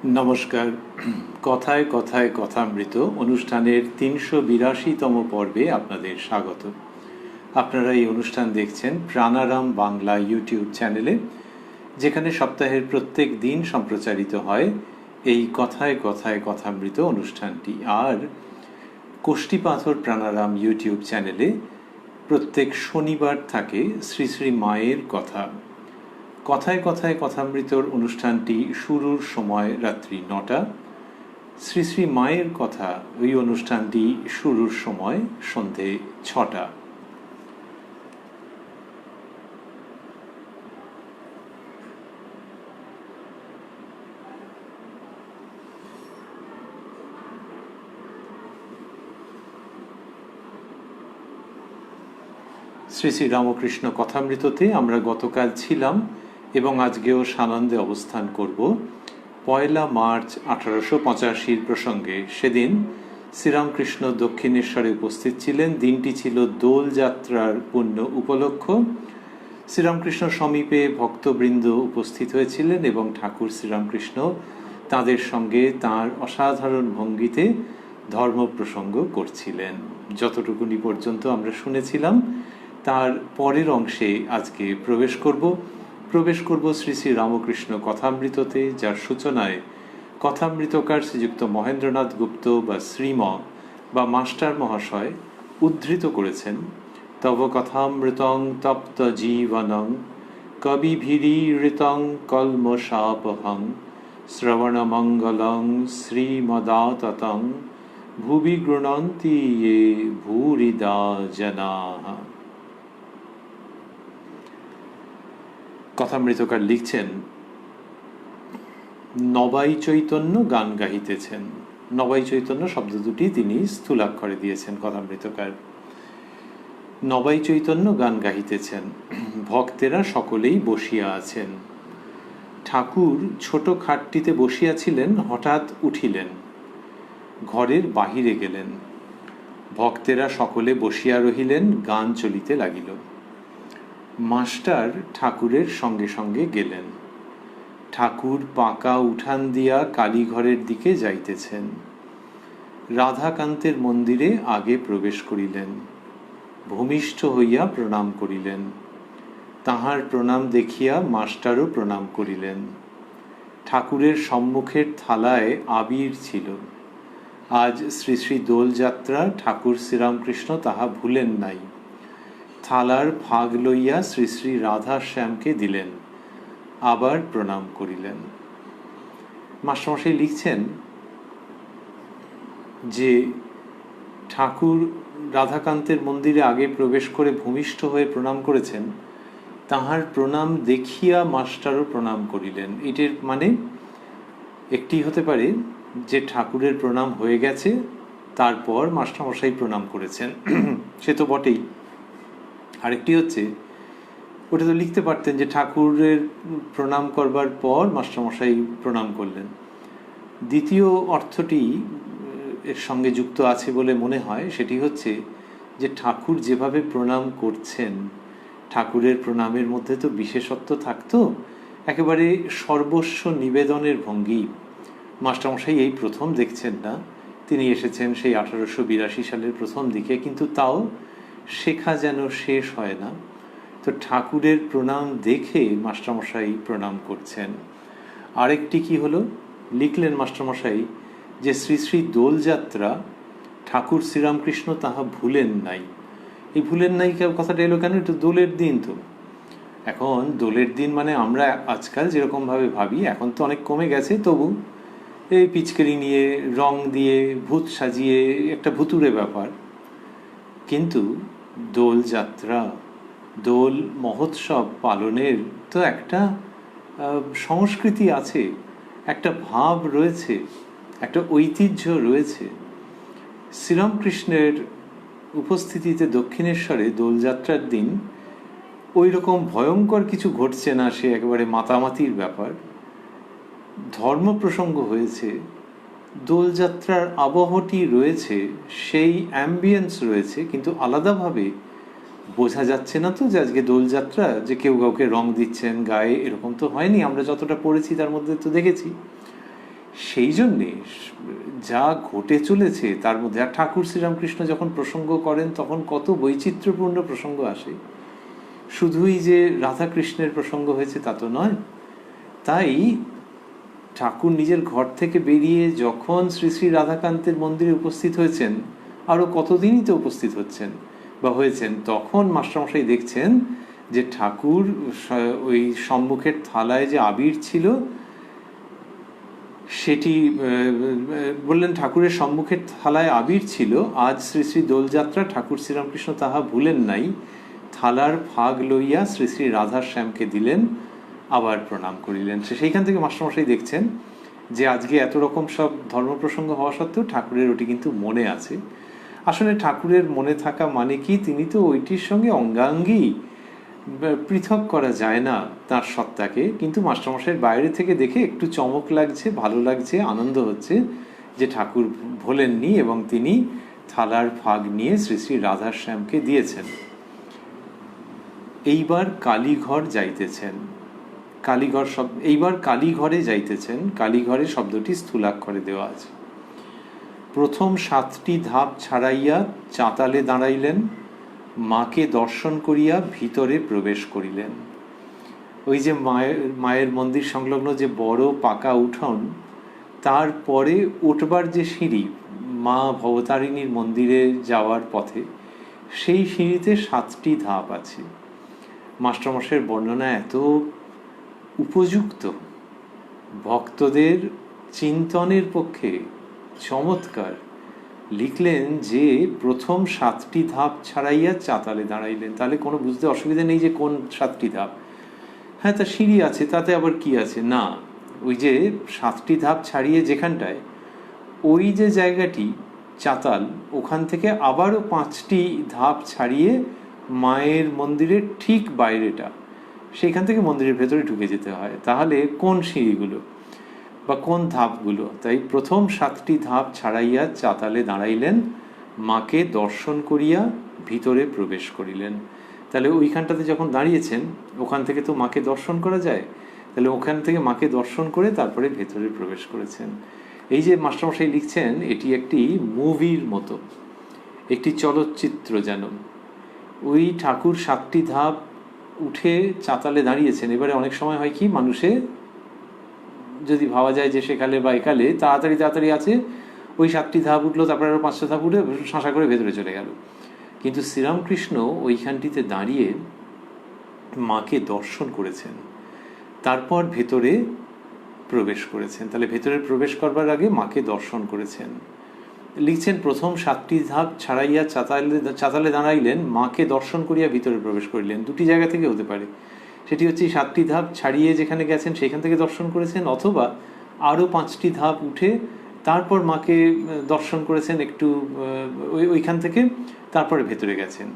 নমস্কার। কথায় কথায় কথামৃত অনুষ্ঠানের ৩৮২তম পর্বে আপনাদের স্বাগত। আপনারা এই অনুষ্ঠান দেখছেন প্রাণারাম বাংলা ইউটিউব চ্যানেলে, যেখানে সপ্তাহের প্রত্যেক দিন সম্প্রচারিত হয় এই কথায় কথায় কথামৃত অনুষ্ঠানটি। আর কোষ্ঠীপাথর প্রাণারাম ইউটিউব চ্যানেলে প্রত্যেক শনিবার থাকে শ্রী শ্রী মায়ের কথা। কথায় কথায় কথামৃতর অনুষ্ঠানটি শুরুর সময় রাত্রি ৯টা, শ্রী শ্রী মায়ের কথা ওই অনুষ্ঠানটি শুরুর সময় সন্ধে ৬টা। শ্রী শ্রী রামকৃষ্ণ কথামৃততে আমরা গতকাল ছিলাম এবং আজকেও সানন্দে অবস্থান করব ১ মার্চ ১৮৮৫ প্রসঙ্গে। সেদিন শ্রীরামকৃষ্ণ দক্ষিণেশ্বরে উপস্থিত ছিলেন। দিনটি ছিল দোলযাত্রার পুণ্য উপলক্ষ। শ্রীরামকৃষ্ণ সমীপে ভক্তবৃন্দ উপস্থিত হয়েছিলেন এবং ঠাকুর শ্রীরামকৃষ্ণ তাদের সঙ্গে তাঁর অসাধারণ ভঙ্গিতে ধর্ম প্রসঙ্গ করছিলেন। যতটুকুনি পর্যন্ত আমরা শুনেছিলাম, তার পরের অংশে আজকে প্রবেশ করব শ্রী শ্রী রামকৃষ্ণ কথামৃততে, যার সূচনায় কথামৃতকার শ্রীযুক্ত মহেন্দ্রনাথ গুপ্ত বা শ্রীম বা মাস্টার মহাশয় উদ্ধৃত করেছেন, তব কথামৃতং তপ্ত জীবনং কবিভিরীড়িতং কল্মষাপহং শ্রবণমঙ্গলং শ্রীমদাততং ভুবি গৃণন্তি ये ভূরিদা জনাঃ। কথামৃতকার লিখছেন, নবাই চৈতন্য গান গাহিতেছেন। নবাই চৈতন্য শব্দ দুটি তিনি স্থূলাক্ষরে দিয়েছেন কথামৃতকার। নবাই চৈতন্য গান গাহিতেছেন, ভক্তেরা সকলেই বসিয়া আছেন। ঠাকুর ছোট খাটটিতে বসিয়াছিলেন, হঠাৎ উঠিলেন, ঘরের বাহিরে গেলেন। ভক্তেরা সকলে বসিয়া রহিলেন, গান চলিতে লাগিল। মাস্টার ঠাকুরের সঙ্গে সঙ্গে গেলেন। ঠাকুর পাকা উঠান দিয়া কালীঘরের দিকে যাইতেছেন। রাধাকান্তের মন্দিরে আগে প্রবেশ করিলেন। ভূমিষ্ঠ হইয়া প্রণাম করিলেন। তাহার প্রণাম দেখিয়া মাস্টারও প্রণাম করিলেন। ঠাকুরের সম্মুখের থালায় আবির ছিল। আজ শ্রী শ্রী দোলযাত্রা, ঠাকুর শ্রীরামকৃষ্ণ তাহা ভুলেন নাই। থালার ভাগ লইয়া শ্রী শ্রী রাধা শ্যামকে দিলেন, আবার প্রণাম করিলেন। মাস্টারমশাই লিখছেন যে ঠাকুর রাধাকান্তের মন্দিরে আগে প্রবেশ করে ভূমিষ্ঠ হয়ে প্রণাম করেছেন, তাহার প্রণাম দেখিয়া মাস্টারও প্রণাম করিলেন। এটির মানে একটি হতে পারে যে ঠাকুরের প্রণাম হয়ে গেছে, তারপর মাস্টারমশাই প্রণাম করেছেন, সে তো বটেই। আরেকটি হচ্ছে, ওটা তো লিখতে পারতেন যে ঠাকুরের প্রণাম করবার পর মাস্টারমশাই প্রণাম করলেন। দ্বিতীয় অর্থটি এর সঙ্গে যুক্ত আছে বলে মনে হয়, সেটি হচ্ছে যে ঠাকুর যেভাবে প্রণাম করছেন, ঠাকুরের প্রণামের মধ্যে তো বিশেষত্ব থাকতো, একেবারে সর্বস্ব নিবেদনের ভঙ্গি। মাস্টারমশাই এই প্রথম দেখছেন না, তিনি এসেছেন সেই 1882 সালের প্রথম দিকে, কিন্তু তাও শেখা যেন শেষ হয় না। তো ঠাকুরের প্রণাম দেখে মাস্টারমশাই প্রণাম করছেন। আরেকটি কি হলো, লিখলেন মাস্টারমশাই যে শ্রী শ্রী দোলযাত্রা ঠাকুর শ্রীরামকৃষ্ণ তাহা ভুলেন নাই। এই ভুলেন নাই কথাটা এলো কেন? এটা দোলের দিন। তো এখন দোলের দিন মানে আমরা আজকাল যেরকমভাবে ভাবি, এখন তো অনেক কমে গেছে, তবু এই পিচকারি নিয়ে রং দিয়ে ভূত সাজিয়ে একটা ভুতুড়ে ব্যাপার। কিন্তু দোলযাত্রা, দোল মহোৎসব পালনের তো একটা সংস্কৃতি আছে, একটা ভাব রয়েছে, একটা ঐতিহ্য রয়েছে। শ্রীরামকৃষ্ণের উপস্থিতিতে দক্ষিণেশ্বরে দোলযাত্রার দিন ওই রকম ভয়ঙ্কর কিছু ঘটছে না, সে একেবারে মাতামাতির ব্যাপার। ধর্ম প্রসঙ্গ হয়েছে, দোলযাত্রার আবহটি রয়েছে, সেই অ্যাম্বিয়েন্স রয়েছে, কিন্তু আলাদাভাবে বোঝা যাচ্ছে না তো যে আজকে দোলযাত্রা, যে কেউ কাউকে রং দিচ্ছেন গায়ে, এরকম তো হয়নি। আমরা যতটা পড়েছি তার মধ্যে তো দেখেছি। সেই জন্যে যা ঘটে চলেছে তার মধ্যে, আর ঠাকুর শ্রীরামকৃষ্ণ যখন প্রসঙ্গ করেন তখন কত বৈচিত্র্যপূর্ণ প্রসঙ্গ আসে, শুধুই যে রাধাকৃষ্ণের প্রসঙ্গ হয়েছে তা তো নয়। তাই ঠাকুর নিজের ঘর থেকে বেরিয়ে যখন শ্রী শ্রী রাধাকান্তের মন্দিরে উপস্থিত হয়েছেন, আরও কতদিনই তো উপস্থিত হচ্ছেন বা হয়েছেন, তখন মাস্টারমশাই দেখছেন যে ঠাকুর ওই সম্মুখের থালায় যে আবির ছিল সেটি বললেন, ঠাকুরের সম্মুখের থালায় আবির ছিল, আজ শ্রী শ্রী দোলযাত্রা ঠাকুর শ্রীরামকৃষ্ণ তাহা ভুলেন নাই, থালার ফাগ লইয়া শ্রী শ্রী রাধার শ্যামকে দিলেন, আবার প্রণাম করিলেন। সেইখান থেকে মাস্টারমশাই দেখছেন যে আজকে এত রকম সব ধর্মপ্রসঙ্গ হওয়া সত্ত্বেও ঠাকুরের ওটি কিন্তু মনে আছে। আসলে ঠাকুরের মনে থাকা মানে কি, তিনি তো ওইটির সঙ্গে অঙ্গাঙ্গী, পৃথক করা যায় না তার সত্তাকে, কিন্তু মাস্টারমশাইয়ের বাইরে থেকে দেখে একটু চমক লাগছে, ভালো লাগছে, আনন্দ হচ্ছে যে ঠাকুর ভোলেননি এবং তিনি থালার ফাগ নিয়ে শ্রী শ্রী রাধার শ্যামকে দিয়েছেন। এইবার কালীঘর যাইতেছেন, কালীঘর শব্দ, এইবার কালীঘরে যাইতেছেন, কালীঘরে শব্দটি স্থূলাক্ষরে দেওয়া আছে। প্রথম 7টি ধাপ ছাড়াইয়া চাতালে দাঁড়াইলেন, মাকে দর্শন করিয়া ভিতরে প্রবেশ করিলেন। ওই যে মায়ের মন্দির সংলগ্ন যে বড় পাকা উঠোন, তারপরে উঠবার যে সিঁড়ি মা ভবতারিণীর মন্দিরে যাওয়ার পথে, সেই সিঁড়িতে 7টি ধাপ আছে। মাস্টারমশাইয়ের বর্ণনা এত উপযুক্ত, ভক্তদের চিন্তনের পক্ষে চমৎকার। লিখলেন যে প্রথম 7টি ধাপ ছাড়াইয়া চাতালে দাঁড়াইলেন, তাহলে কোনো বুঝতে অসুবিধা নেই যে কোন 7টি ধাপ। হ্যাঁ, তা সিঁড়ি আছে, তাতে আবার কি আছে, না, ওই যে 7টি ধাপ ছাড়িয়ে যেখানটায় ওই যে জায়গাটি চাতাল, ওখান থেকে আবারও 5টি ধাপ ছাড়িয়ে মায়ের মন্দিরের ঠিক বাইরেটা, সেইখান থেকে মন্দিরের ভেতরে ঢুকে যেতে হয়। তাহলে কোন সিঁড়িগুলো বা কোন ধাপগুলো? তাই প্রথম 7টি ধাপ ছাড়াইয়া চাতালে দাঁড়াইলেন, মাকে দর্শন করিয়া ভিতরে প্রবেশ করিলেন। তাহলে ওইখানটাতে যখন দাঁড়িয়েছেন, ওখান থেকে তো মাকে দর্শন করা যায়, তাহলে ওখান থেকে মাকে দর্শন করে তারপরে ভেতরে প্রবেশ করেছেন। এই যে মাস্টারমশাই লিখছেন, এটি একটি মুভির মতো, একটি চলচ্চিত্র যেন। ওই ঠাকুর 7টি ধাপ উঠে চাতালে দাঁড়িয়েছেন। এবারে অনেক সময় হয় কি, মানুষে যদি ভাবা যায় যে সেকালে বা একালে তাড়াতাড়ি আছে, ওই 7টি ধাপ উঠলো, তারপরে আরো 5টা ধাপ উঠে শাঁসা করে ভেতরে চলে গেল। কিন্তু শ্রীরামকৃষ্ণ ওইখানটিতে দাঁড়িয়ে মাকে দর্শন করেছেন, তারপর ভেতরে প্রবেশ করেছেন। তাহলে ভেতরে প্রবেশ করবার আগে মাকে দর্শন করেছেন। লিখছেন, প্রথম 7টি ধাপ ছাড়াইয়া চাতালে দাঁড়াইলেন, মাকে দর্শন করিয়া ভিতরে প্রবেশ করিলেন। দুটি জায়গা থেকে হতে পারে, সেটি হচ্ছে 7টি ধাপ ছাড়িয়ে যেখানে গেছেন সেখান থেকে দর্শন করেছেন, অথবা আরও 5টি ধাপ উঠে তারপর মাকে দর্শন করেছেন একটু ওইখান থেকে, তারপরে ভেতরে গেছেন।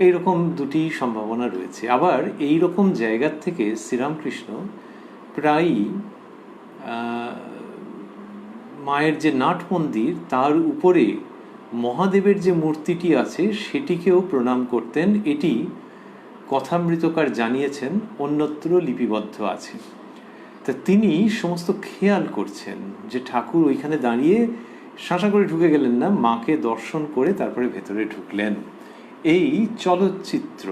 এইরকম দুটি সম্ভাবনা রয়েছে। আবার এই রকম জায়গার থেকে শ্রীরামকৃষ্ণ প্রায়ই মায়ের যে নাট মন্দির, তার উপরে মহাদেবের যে মূর্তিটি আছে সেটিকেও প্রণাম করতেন। এটি কথামৃতকার জানিয়েছেন, অন্যত্র লিপিবদ্ধ আছে। তা তিনি সমস্ত খেয়াল করছেন যে ঠাকুর ওইখানে দাঁড়িয়ে শাঁসা করে ঢুকে গেলেন না, মাকে দর্শন করে তারপরে ভেতরে ঢুকলেন। এই চলচ্চিত্র,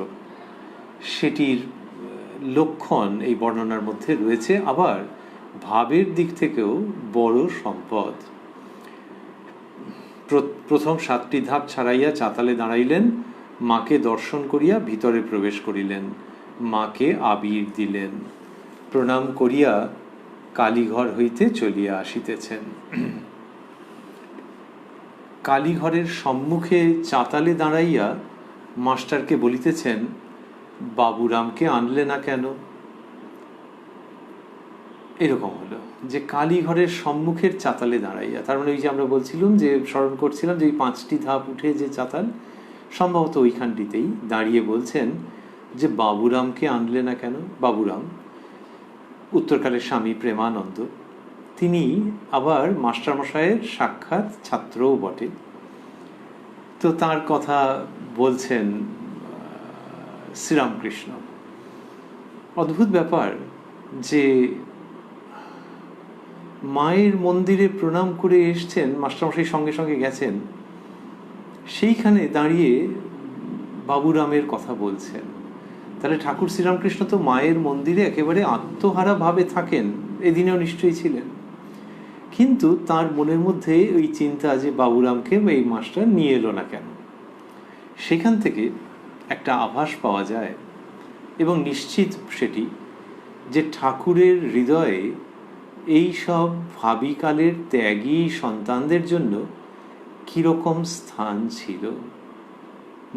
সেটির লক্ষণ এই বর্ণনার মধ্যে রয়েছে। আবার ভাবের দিক থেকেও বড় সম্পদ। প্রথম 7টি ধাপ ছাড়াইয়া চাতালে দাঁড়াইলেন, মাকে দর্শন করিয়া ভিতরে প্রবেশ করিলেন, মাকে আবির দিলেন, প্রণাম করিয়া কালীঘর হইতে চলিয়া আসিতেছেন। কালীঘরের সম্মুখে চাতালে দাঁড়াইয়া মাস্টারকে বলিতেছেন, বাবুরামকে আনলে না কেন? এরকম হলো যে কালীঘরের সম্মুখের চাতালে দাঁড়াইয়া, তার মানে ওই যে আমরা বলছিলাম যে স্মরণ করছিলাম যে ওই 5টি ধাপ উঠে যে চাতাল, সম্ভবত ওইখানটিতেই দাঁড়িয়ে বলছেন যে বাবুরামকে আনলে না কেন? বাবুরাম উত্তরকালের স্বামী প্রেমানন্দ, তিনি আবার মাস্টারমশাইয়ের সাক্ষাৎ ছাত্রও বটে। তো তার কথা বলছেন শ্রীরামকৃষ্ণ। অদ্ভুত ব্যাপার যে মায়ের মন্দিরে প্রণাম করে এসছেন, মাস্টারমশাই সঙ্গে সঙ্গে গেছেন, সেইখানে দাঁড়িয়ে বাবুরামের কথা বলছেন। তাহলে ঠাকুর শ্রীরামকৃষ্ণ তো মায়ের মন্দিরে একেবারে আত্মহারা ভাবে থাকেন, এদিনেও নিশ্চয়ই ছিলেন, কিন্তু তার মনের মধ্যে ওই চিন্তা যে বাবুরামকে এই মাস্টার নিয়ে এলো না কেন। সেখান থেকে একটা আভাস পাওয়া যায়, এবং নিশ্চিত সেটি, যে ঠাকুরের হৃদয়ে এই সব ভাবিকালের ত্যাগী সন্তানদের জন্য কীরকম স্থান ছিল।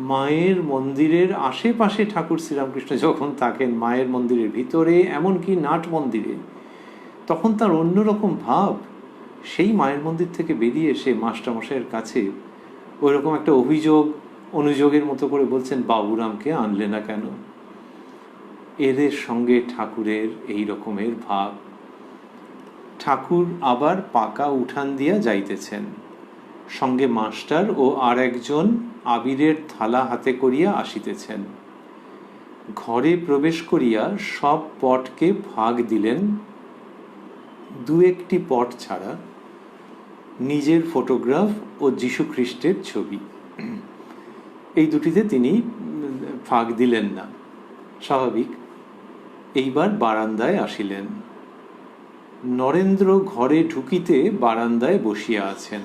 মায়ের মন্দিরের আশেপাশে ঠাকুর শ্রীরামকৃষ্ণ যখন থাকেন, মায়ের মন্দিরের ভিতরে, এমনকি নাট মন্দিরে, তখন তার অন্যরকম ভাব। সেই মায়ের মন্দির থেকে বেরিয়ে এসে মাস্টারমশাইয়ের কাছে ওই রকম একটা অনুযোগের মতো করে বলছেন, বাবুরামকে আনলে না কেন। এদের সঙ্গে ঠাকুরের এই রকমের ভাব। ঠাকুর আবার পাকা উঠান দিয়া যাইতেছেন, সঙ্গে মাস্টার ও আর একজন আবিরের থালা হাতে করিয়া আসিতেছেন। ঘরে প্রবেশ করিয়া সব পটকে ভাগ দিলেন, দু একটি পট ছাড়া নিজের ফটোগ্রাফ ও যীশুখ্রিস্টের ছবি, এই দুটিতে তিনি ভাগ দিলেন না, স্বাভাবিক। এইবার বারান্দায় আসিলেন। নরেন্দ্র ঘরে ঢুকিতে বারান্দায় বসিয়া আছেন,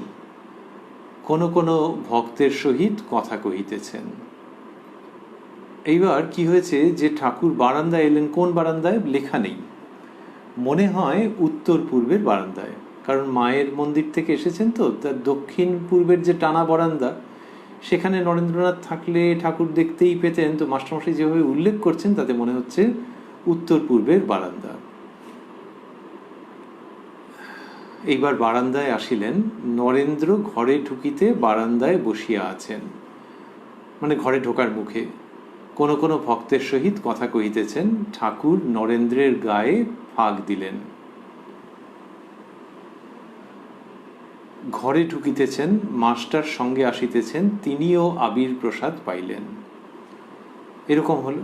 কোনো কোনো ভক্তের সহিত কথা কহিতেছেন। এইবার কি হয়েছে যে ঠাকুর বারান্দায় এলেন, কোন বারান্দায় লেখা নেই, মনে হয় উত্তর পূর্বের বারান্দায়, কারণ মায়ের মন্দির থেকে এসেছেন তো, তার দক্ষিণ পূর্বের যে টানা বারান্দা, সেখানে নরেন্দ্রনাথ থাকলে ঠাকুর দেখতেই পেতেন। তো মাস্টারমশাই যেভাবে উল্লেখ করছেন তাতে মনে হচ্ছে উত্তর পূর্বের বারান্দা। এইবার বারান্দায় আসিলেন। নরেন্দ্র ঘরে ঢুকিতে বারান্দায় বসিয়া আছেন, মানে ঘরে ঢোকার মুখে। কোনো কোনো ভক্তের সহিত কথা কহিতেছেন। ঠাকুর নরেন্দ্রের গায়ে ফাঁক দিলেন। ঘরে ঢুকিতেছেন, মাস্টার সঙ্গে আসিতেছেন, তিনিও আবির প্রসাদ পাইলেন। এরকম হলো।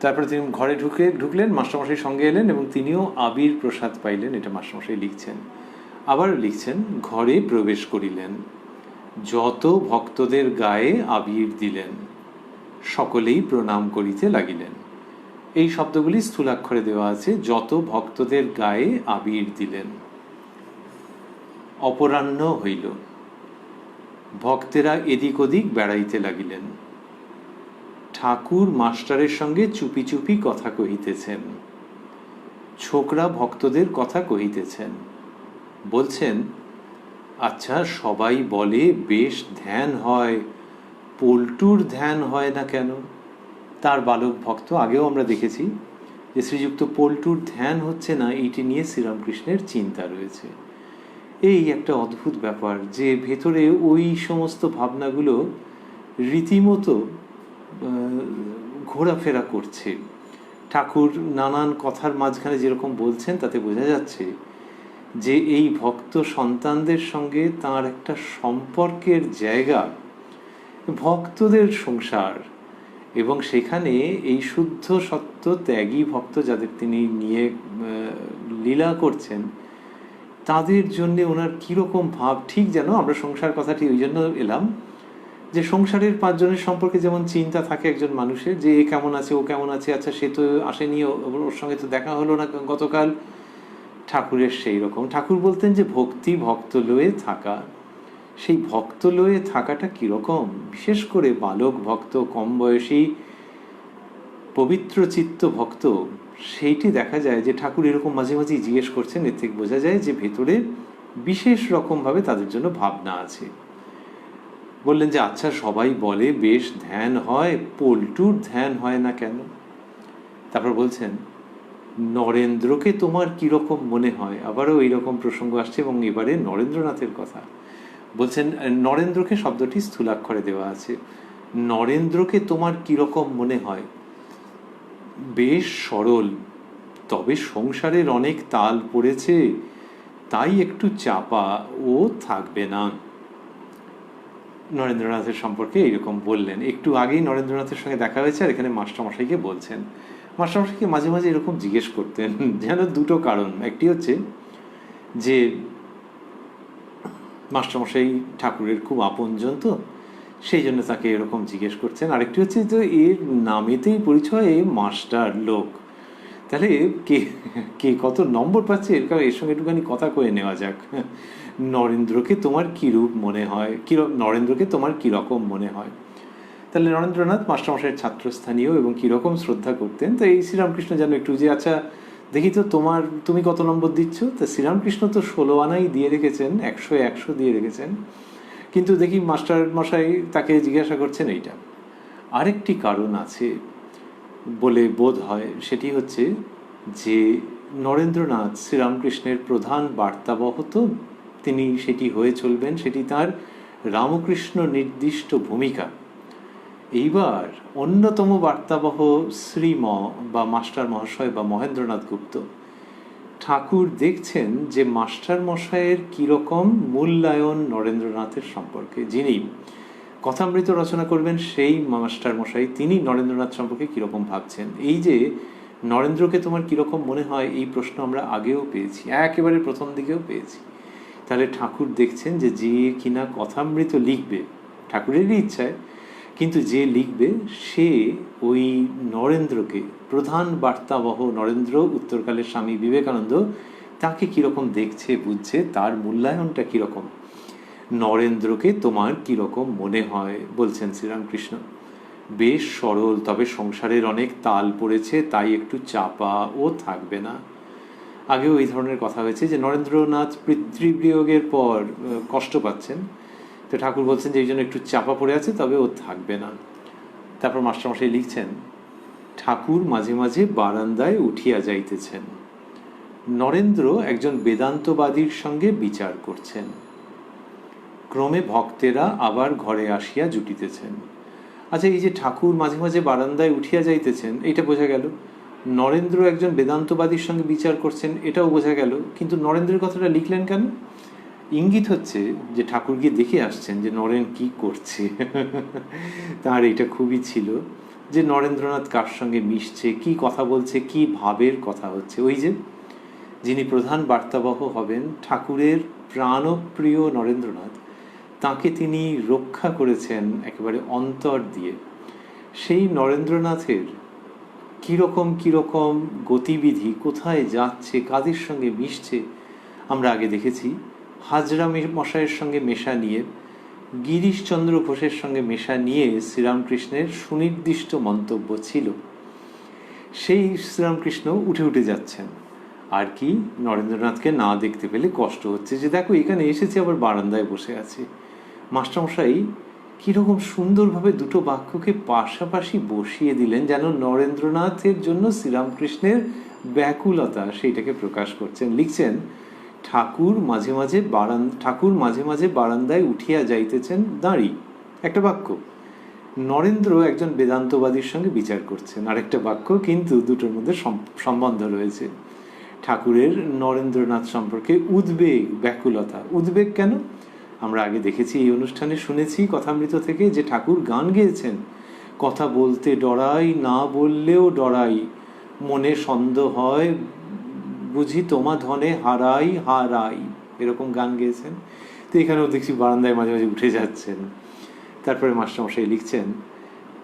তারপরে তিনি ঘরে ঢুকলেন, মাস্টারমশাই সঙ্গে এলেন এবং তিনিও আবির প্রসাদ পাইলেন। এটা মাস্টারমশাই লিখছেন। আবার লিখছেন, ঘরে প্রবেশ করিলেন, যত ভক্তদের গায়ে আবির দিলেন, সকলেই প্রণাম করিতে লাগিলেন। এই শব্দগুলি স্থূলাক্ষরে দেওয়া আছে, যত ভক্তদের গায়ে আবির দিলেন। অপরাহ্ন হইল, ভক্তেরা এদিক ওদিক বেড়াইতে লাগিলেন। ঠাকুর মাস্টারের সঙ্গে চুপি চুপি কথা কহিতেছেন। ছোকরা ভক্তদের কথা কহিতেছেন, বলছেন, আচ্ছা সবাই বলে বেশ ধ্যান হয়, পল্টুর ধ্যান হয় না কেন? তার বালক ভক্ত, আগেও আমরা দেখেছি যে শ্রীযুক্ত পল্টুর ধ্যান হচ্ছে না, এইটি নিয়ে শ্রীরামকৃষ্ণের চিন্তা রয়েছে। এই একটা অদ্ভুত ব্যাপার যে ভেতরে ওই সমস্ত ভাবনাগুলো রীতিমতো ঘোরাফেরা করছে। ঠাকুর নানান কথার মাঝখানে যেরকম বলছেন তাতে বোঝা যাচ্ছে যে এই ভক্ত সন্তানদের সঙ্গে তার একটা সম্পর্কের জায়গা, ভক্তদের সংসার, এবং সেখানে এই শুদ্ধ সত্য ত্যাগী ভক্ত যাদের তিনি নিয়ে লীলা করছেন, তাদের জন্যে ওনার কীরকম ভাব। ঠিক যেন আমরা সংসার কথাটি ওই জন্য এলাম যে সংসারের পাঁচজনের সম্পর্কে যেমন চিন্তা থাকে একজন মানুষের, যে এ কেমন আছে, ও কেমন আছে, আচ্ছা সে তো আসেনি, ওর সঙ্গে তো দেখা হলো না গতকাল। ঠাকুরের সেই রকম। ঠাকুর বলতেন যে ভক্তি ভক্ত লয়ে থাকা। সেই ভক্ত লয়ে থাকাটা কীরকম, বিশেষ করে বালক ভক্ত, কম বয়সী পবিত্র চিত্ত ভক্ত, সেইটি দেখা যায় যে ঠাকুর এরকম মাঝে মাঝেই জিজ্ঞেস করছেন। এর থেকে বোঝা যায় যে ভেতরে বিশেষ রকমভাবে তাদের জন্য ভাবনা আছে। বললেন যে আচ্ছা সবাই বলে বেশ ধ্যান হয়, পল্টুর ধ্যান হয় না কেন? তারপর বলছেন, নরেন্দ্রকে তোমার কীরকম মনে হয়? আবারও এইরকম প্রসঙ্গ আসছে, এবং এবারে নরেন্দ্রনাথের কথা বলছেন। নরেন্দ্রকে শব্দটি স্থূলাক্ষরে দেওয়া আছে। নরেন্দ্রকে তোমার কীরকম মনে হয়? বেশ সরল, তবে সংসারের অনেক তাল পড়েছে, তাই একটু চাপা, ও থাকবে না। নরেন্দ্রনাথের সম্পর্কে এইরকম বললেন। একটু আগেই নরেন্দ্রনাথের সঙ্গে দেখা হয়েছে, আর এখানে মাস্টারমশাইকে বলছেন। মাস্টারমশাইকে মাঝে মাঝে এরকম জিজ্ঞেস করতেন, যেন দুটো কারণ। একটি হচ্ছে যে মাস্টারমশাই ঠাকুরের খুব আপনজন, তো সেই জন্য তাকে এরকম জিজ্ঞেস করছেন। আরেকটি হচ্ছে তো এর নামেতেই পরিচয় মাস্টার লোক, তাহলে কে কে কত নম্বর পাচ্ছে এর কারণে এর সঙ্গে একটুখানি কথা কয়ে নেওয়া যাক। নরেন্দ্রকে তোমার কী রূপ মনে হয়, নরেন্দ্রকে তোমার কীরকম মনে হয়? তাহলে নরেন্দ্রনাথ মাস্টারমশাইয়ের ছাত্রস্থানীয় এবং কীরকম শ্রদ্ধা করতেন, তো এই শ্রীরামকৃষ্ণ যেন একটু যে আচ্ছা দেখি তো তুমি কত নম্বর দিচ্ছ। তা শ্রীরামকৃষ্ণ তো 16 আনাই দিয়ে রেখেছেন, 100 দিয়ে রেখেছেন, কিন্তু দেখি মাস্টার মশাই তাকে জিজ্ঞাসা করছেন এইটা। আরেকটি কারণ আছে বলে বোধ হয়, সেটি হচ্ছে যে নরেন্দ্রনাথ শ্রীরামকৃষ্ণের প্রধান বার্তাবহ, তো তিনি সেটি হয়ে চলবেন, সেটি তার রামকৃষ্ণ নির্দিষ্ট ভূমিকা। এইবার অন্যতম বার্তাবহ শ্রীম বা মাস্টার মহাশয় বা মহেন্দ্রনাথ গুপ্ত, ঠাকুর দেখছেন যে মাস্টার মশাইয়ের কীরকম মূল্যায়ন নরেন্দ্রনাথের সম্পর্কে। যিনি কথামৃত রচনা করবেন সেই মাস্টার মশাই, তিনি নরেন্দ্রনাথ সম্পর্কে কীরকম ভাবছেন। এই যে নরেন্দ্রকে তোমার কীরকম মনে হয়, এই প্রশ্ন আমরা আগেও পেয়েছি, একেবারে প্রথম দিকেও পেয়েছি। তাহলে ঠাকুর দেখছেন যে কিনা কথামৃত লিখবে ঠাকুরেরই ইচ্ছায়, কিন্তু যে লিখবে সে ওই নরেন্দ্রকে, প্রধান বার্তাবহ নরেন্দ্র, উত্তরকালের স্বামী বিবেকানন্দ, তাকে কীরকম দেখছে বুঝছে, তার মূল্যায়নটা কীরকম। নরেন্দ্রকে তোমার কীরকম মনে হয় বলছেন শ্রীরামকৃষ্ণ। বেশ সরল, তবে সংসারের অনেক তাল পড়েছে, তাই একটু চাপা, ও থাকবে না। আগেও এই ধরনের কথা হয়েছে যে নরেন্দ্রনাথ পিতৃবিয়োগের পর কষ্ট পাচ্ছেন, তো ঠাকুর বলছেন যে এই জন্য একটু চাপা পড়ে আছে, তবে ও থাকবে না। তারপর মাস্টারমশাই লিখছেন, ঠাকুর মাঝে মাঝে বারান্দায় উঠিয়া যাইতেছেন, নরেন্দ্র একজন বেদান্তবাদীর সঙ্গে বিচার করছেন, ক্রমে ভক্তেরা আবার ঘরে আসিয়া জুটিতেছেন। আচ্ছা, এই যে ঠাকুর মাঝে মাঝে বারান্দায় উঠিয়া যাইতেছেন, এটা বোঝা গেল। নরেন্দ্র একজন বেদান্তবাদীর সঙ্গে বিচার করছেন, এটাও বোঝা গেল। কিন্তু নরেন্দ্রের কথাটা লিখলেন কেন? ইঙ্গিত হচ্ছে যে ঠাকুর গিয়ে দেখে আসছেন যে নরেন কি করছে। তার এটা খুবই ছিল যে নরেন্দ্রনাথ কার সঙ্গে মিশছে, কি কথা বলছে, কি ভাবের কথা হচ্ছে। ওই যে যিনি প্রধান বার্তাবহ হবেন, ঠাকুরের প্রাণপ্রিয় নরেন্দ্রনাথ, তাকে তিনি রক্ষা করেছেন একেবারে অন্তর দিয়ে। সেই নরেন্দ্রনাথের কীরকম কীরকম গতিবিধি, কোথায় যাচ্ছে, কাদের সঙ্গে মিশছে, আমরা আগে দেখেছি। হাজরা মশাইয়ের সঙ্গে মেশা নিয়ে, গিরিশচন্দ্র ঘোষের সঙ্গে মেশা নিয়ে শ্রীরামকৃষ্ণের সুনির্দিষ্ট মন্তব্য ছিল। সেই শ্রীরামকৃষ্ণ উঠে উঠে যাচ্ছেন, আর কি নরেন্দ্রনাথকে না দেখতে পেলে কষ্ট হচ্ছে, যে দেখো এখানে এসেছে আবার বারান্দায় বসে আছে। মাস্টারমশাই কীরকম সুন্দরভাবে দুটো বাক্যকে পাশাপাশি বসিয়ে দিলেন, যেন নরেন্দ্রনাথের জন্য শ্রীরামকৃষ্ণের ব্যাকুলতা সেইটাকে প্রকাশ করছেন। লিখছেন, ঠাকুর মাঝে মাঝে বারান্দায় উঠিয়া যাইতেছেন দাঁড়ি, একটা বাক্য। নরেন্দ্র একজন বেদান্তবাদীর সঙ্গে বিচার করছেন, আরেকটা বাক্য, কিন্তু দুটোর মধ্যে সম্বন্ধ রয়েছে। ঠাকুরের নরেন্দ্রনাথ সম্পর্কে উদ্বেগ, ব্যাকুলতা। উদ্বেগ কেন? আমরা আগে দেখেছি, এই অনুষ্ঠানে শুনেছি কথামৃত থেকে, যে ঠাকুর গান গেয়েছেন, কথা বলতে ডরাই, না বললেও ডরাই, মনে সন্দেহ হয়, বুঝি তোমা ধনে হারাই হারাই, এরকম গান গেয়েছেন। তো এখানেও দেখছি বারান্দায় মাঝে মাঝে উঠে যাচ্ছেন। তারপরে মাস্টারমশাই লিখছেন,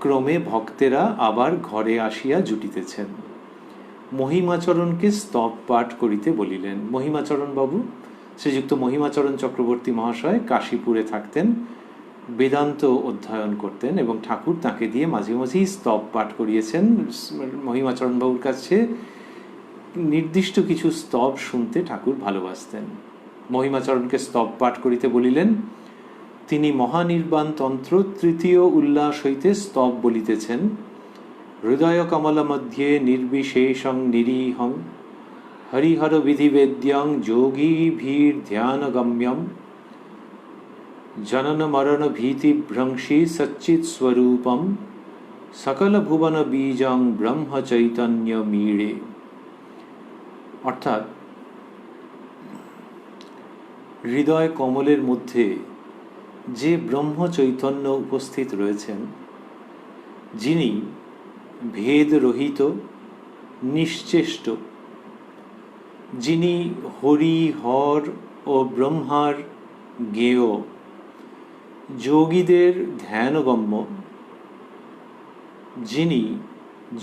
ক্রমে ভক্তেরা আবার ঘরে আসিয়া জুটিতেছেন, মহিমাচরণকে স্তব পাঠ করিতে বলিলেন। মহিমাচরণ বাবু, শ্রীযুক্ত মহিমাচরণ চক্রবর্তী মহাশয় কাশীপুরে থাকতেন, বেদান্ত অধ্যয়ন করতেন, এবং ঠাকুর তাকে দিয়ে মাঝে মাঝেই স্তব পাঠ করিয়েছেন। মহিমাচরণ বাবুর কাছে নির্দিষ্ট কিছু স্তব শুনতে ঠাকুর ভালোবাসতেন। মহিমাচরণকে স্তব পাঠ করিতে বলিলেন। তিনি মহানির্বাণ তন্ত্র তৃতীয় উল্লাস হইতে স্তব বলিতেছেন, হৃদয় কমল মধ্যে নির্বিশেষং নিরীহং হরিহর বিধিবেদ্যং যোগী ভীর ধ্যান গম্যম জনন মরণ ভীতি ভ্রংশী সচ্চিৎ স্বরূপম সকল ভুবন বীজং ব্রহ্ম চৈতন্য মীড়ে। অর্থাৎ হৃদয় কমলের মধ্যে যে ব্রহ্ম চৈতন্য উপস্থিত রয়েছেন, যিনি ভেদরহিত, নিশ্চেষ্ট, যিনি হরি হর ও ব্রহ্মার জ্ঞেয়, যোগীদের ধ্যানগম্য, যিনি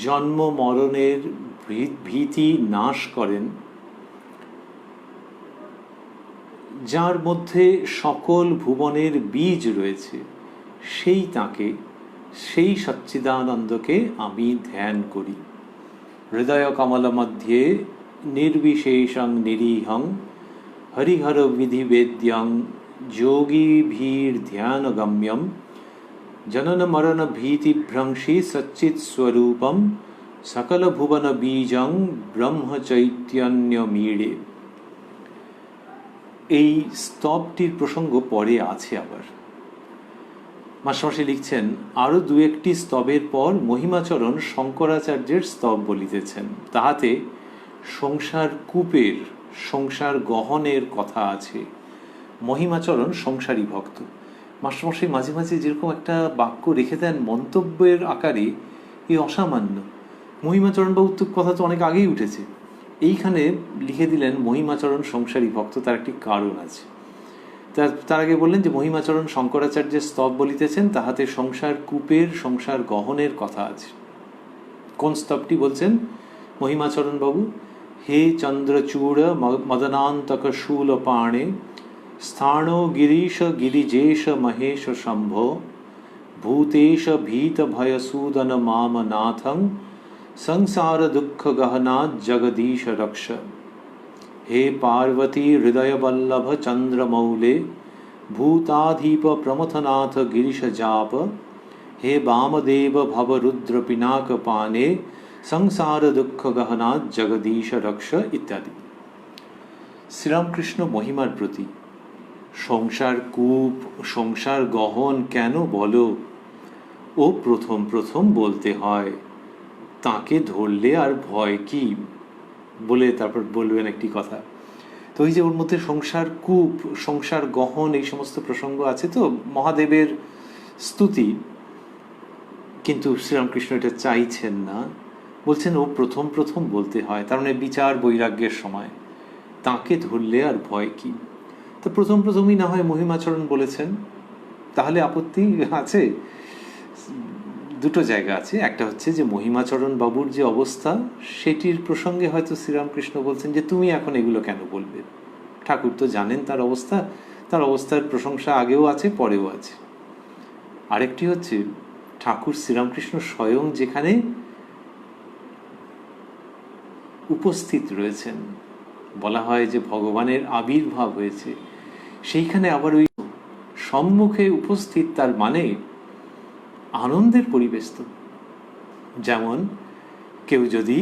জন্ম মরণের ভীতি নাশ করেন, যার মধ্যে সকল ভুবনের বীজ রয়েছে, সেই তাকে, সেই সচ্চিদানন্দকে আমি ধ্যান করি। হৃদয় কমল মধ্যে নির্বিশেষং নিরীহং হরিহর বিধিবেদ্যং যোগীভীর ধ্যানগম্যম জনন মরণ ভীতিভ্রংশী সচ্চিৎ স্বরূপম সকল ভুবন বীজং ব্রহ্ম চৈতন্যমীড়ে। এই স্তবটির প্রসঙ্গ পরে আছে আবার। মাস্টারমশাই লিখছেন, আরও দু একটি স্তবের পর মহিমাচরণ শঙ্করাচার্যের স্তব বলিতেছেন, তাহাতে সংসার কূপের, সংসার গহনের কথা আছে। মহিমাচরণ সংসারী ভক্ত। মাস্টারমশাই মাঝে মাঝে যেরকম একটা বাক্য রেখে দেন মন্তব্যের আকারে, এই অসামান্য। মহিমাচরণবাবুর তো কথা তো অনেক আগেই উঠেছে, এইখানে লিখে দিলেন মহিমাচরণ সংসারী ভক্ত, তার একটি কারণ আছে। তার আগে বললেন যে মহিমাচরণ শঙ্করাচার্যের স্তব বলিতেছেন, তাহাতে সংসার কূপের, সংসার গহনের কথা আছে। কোন স্তবটি বলছেন মহিমাচরণ বাবু? হে চন্দ্রচূড় মদনান্তক শূল পাণে স্থাণ গিরিশ গিরিজেশ মহেশ শম্ভ ভূতেশ ভীত ভয়সূদন মাম নাথং সংসার দুঃখ গহনা জগদীশ রক্ষ। हे पार्वती हृदय वल्लभ चंद्रमौले भूताधीप प्रमथनाथ गिरीश जाप हे वामदेव भव रुद्र पिनाक पाने संसार दुख गहना जगदीश रक्ष इत्यादि। শ্রীরামকৃষ্ণ মহিমার প্রতি সংসার কূপ, সংসার গহন কেন বলো? ও প্রথম প্রথম বলতে হয়, তাকে ধরলে আর ভয় কি, বলে তারপর বলবেন একটি কথা। তো ওই যে ওর মধ্যে সংসার কূপ, সংসার গহন, এই সমস্ত প্রসঙ্গ আছে তো, মহাদেবের স্তুতি। কিন্তু শ্রীরামকৃষ্ণ এটা চাইছেন না, বলছেন ও প্রথম প্রথম বলতে হয়, তার মানে বিচার বৈরাগ্যের সময়, তাকে ধরলে আর ভয় কি। তো প্রথম প্রথমই না হয় মহিমাচরণ বলেছেন, তাহলে আপত্তি আছে? দুটো জায়গা আছে। একটা হচ্ছে যে মহিমাচরণ বাবুর যে অবস্থা, সেটির প্রসঙ্গে হয়তো শ্রীরামকৃষ্ণ বলছেন যে তুমি এখন এগুলো কেন বলবে, ঠাকুর তো জানেন তার অবস্থা, তার অবস্থার প্রশংসা আগেও আছে পরেও আছে। আরেকটি হচ্ছে ঠাকুর শ্রীরামকৃষ্ণ স্বয়ং যেখানে উপস্থিত রয়েছেন, বলা হয় যে ভগবানের আবির্ভাব হয়েছে, সেইখানে আবার ওই সম্মুখে উপস্থিত, তার মানে আনন্দের পরিবেশ। তো যেমন কেউ যদি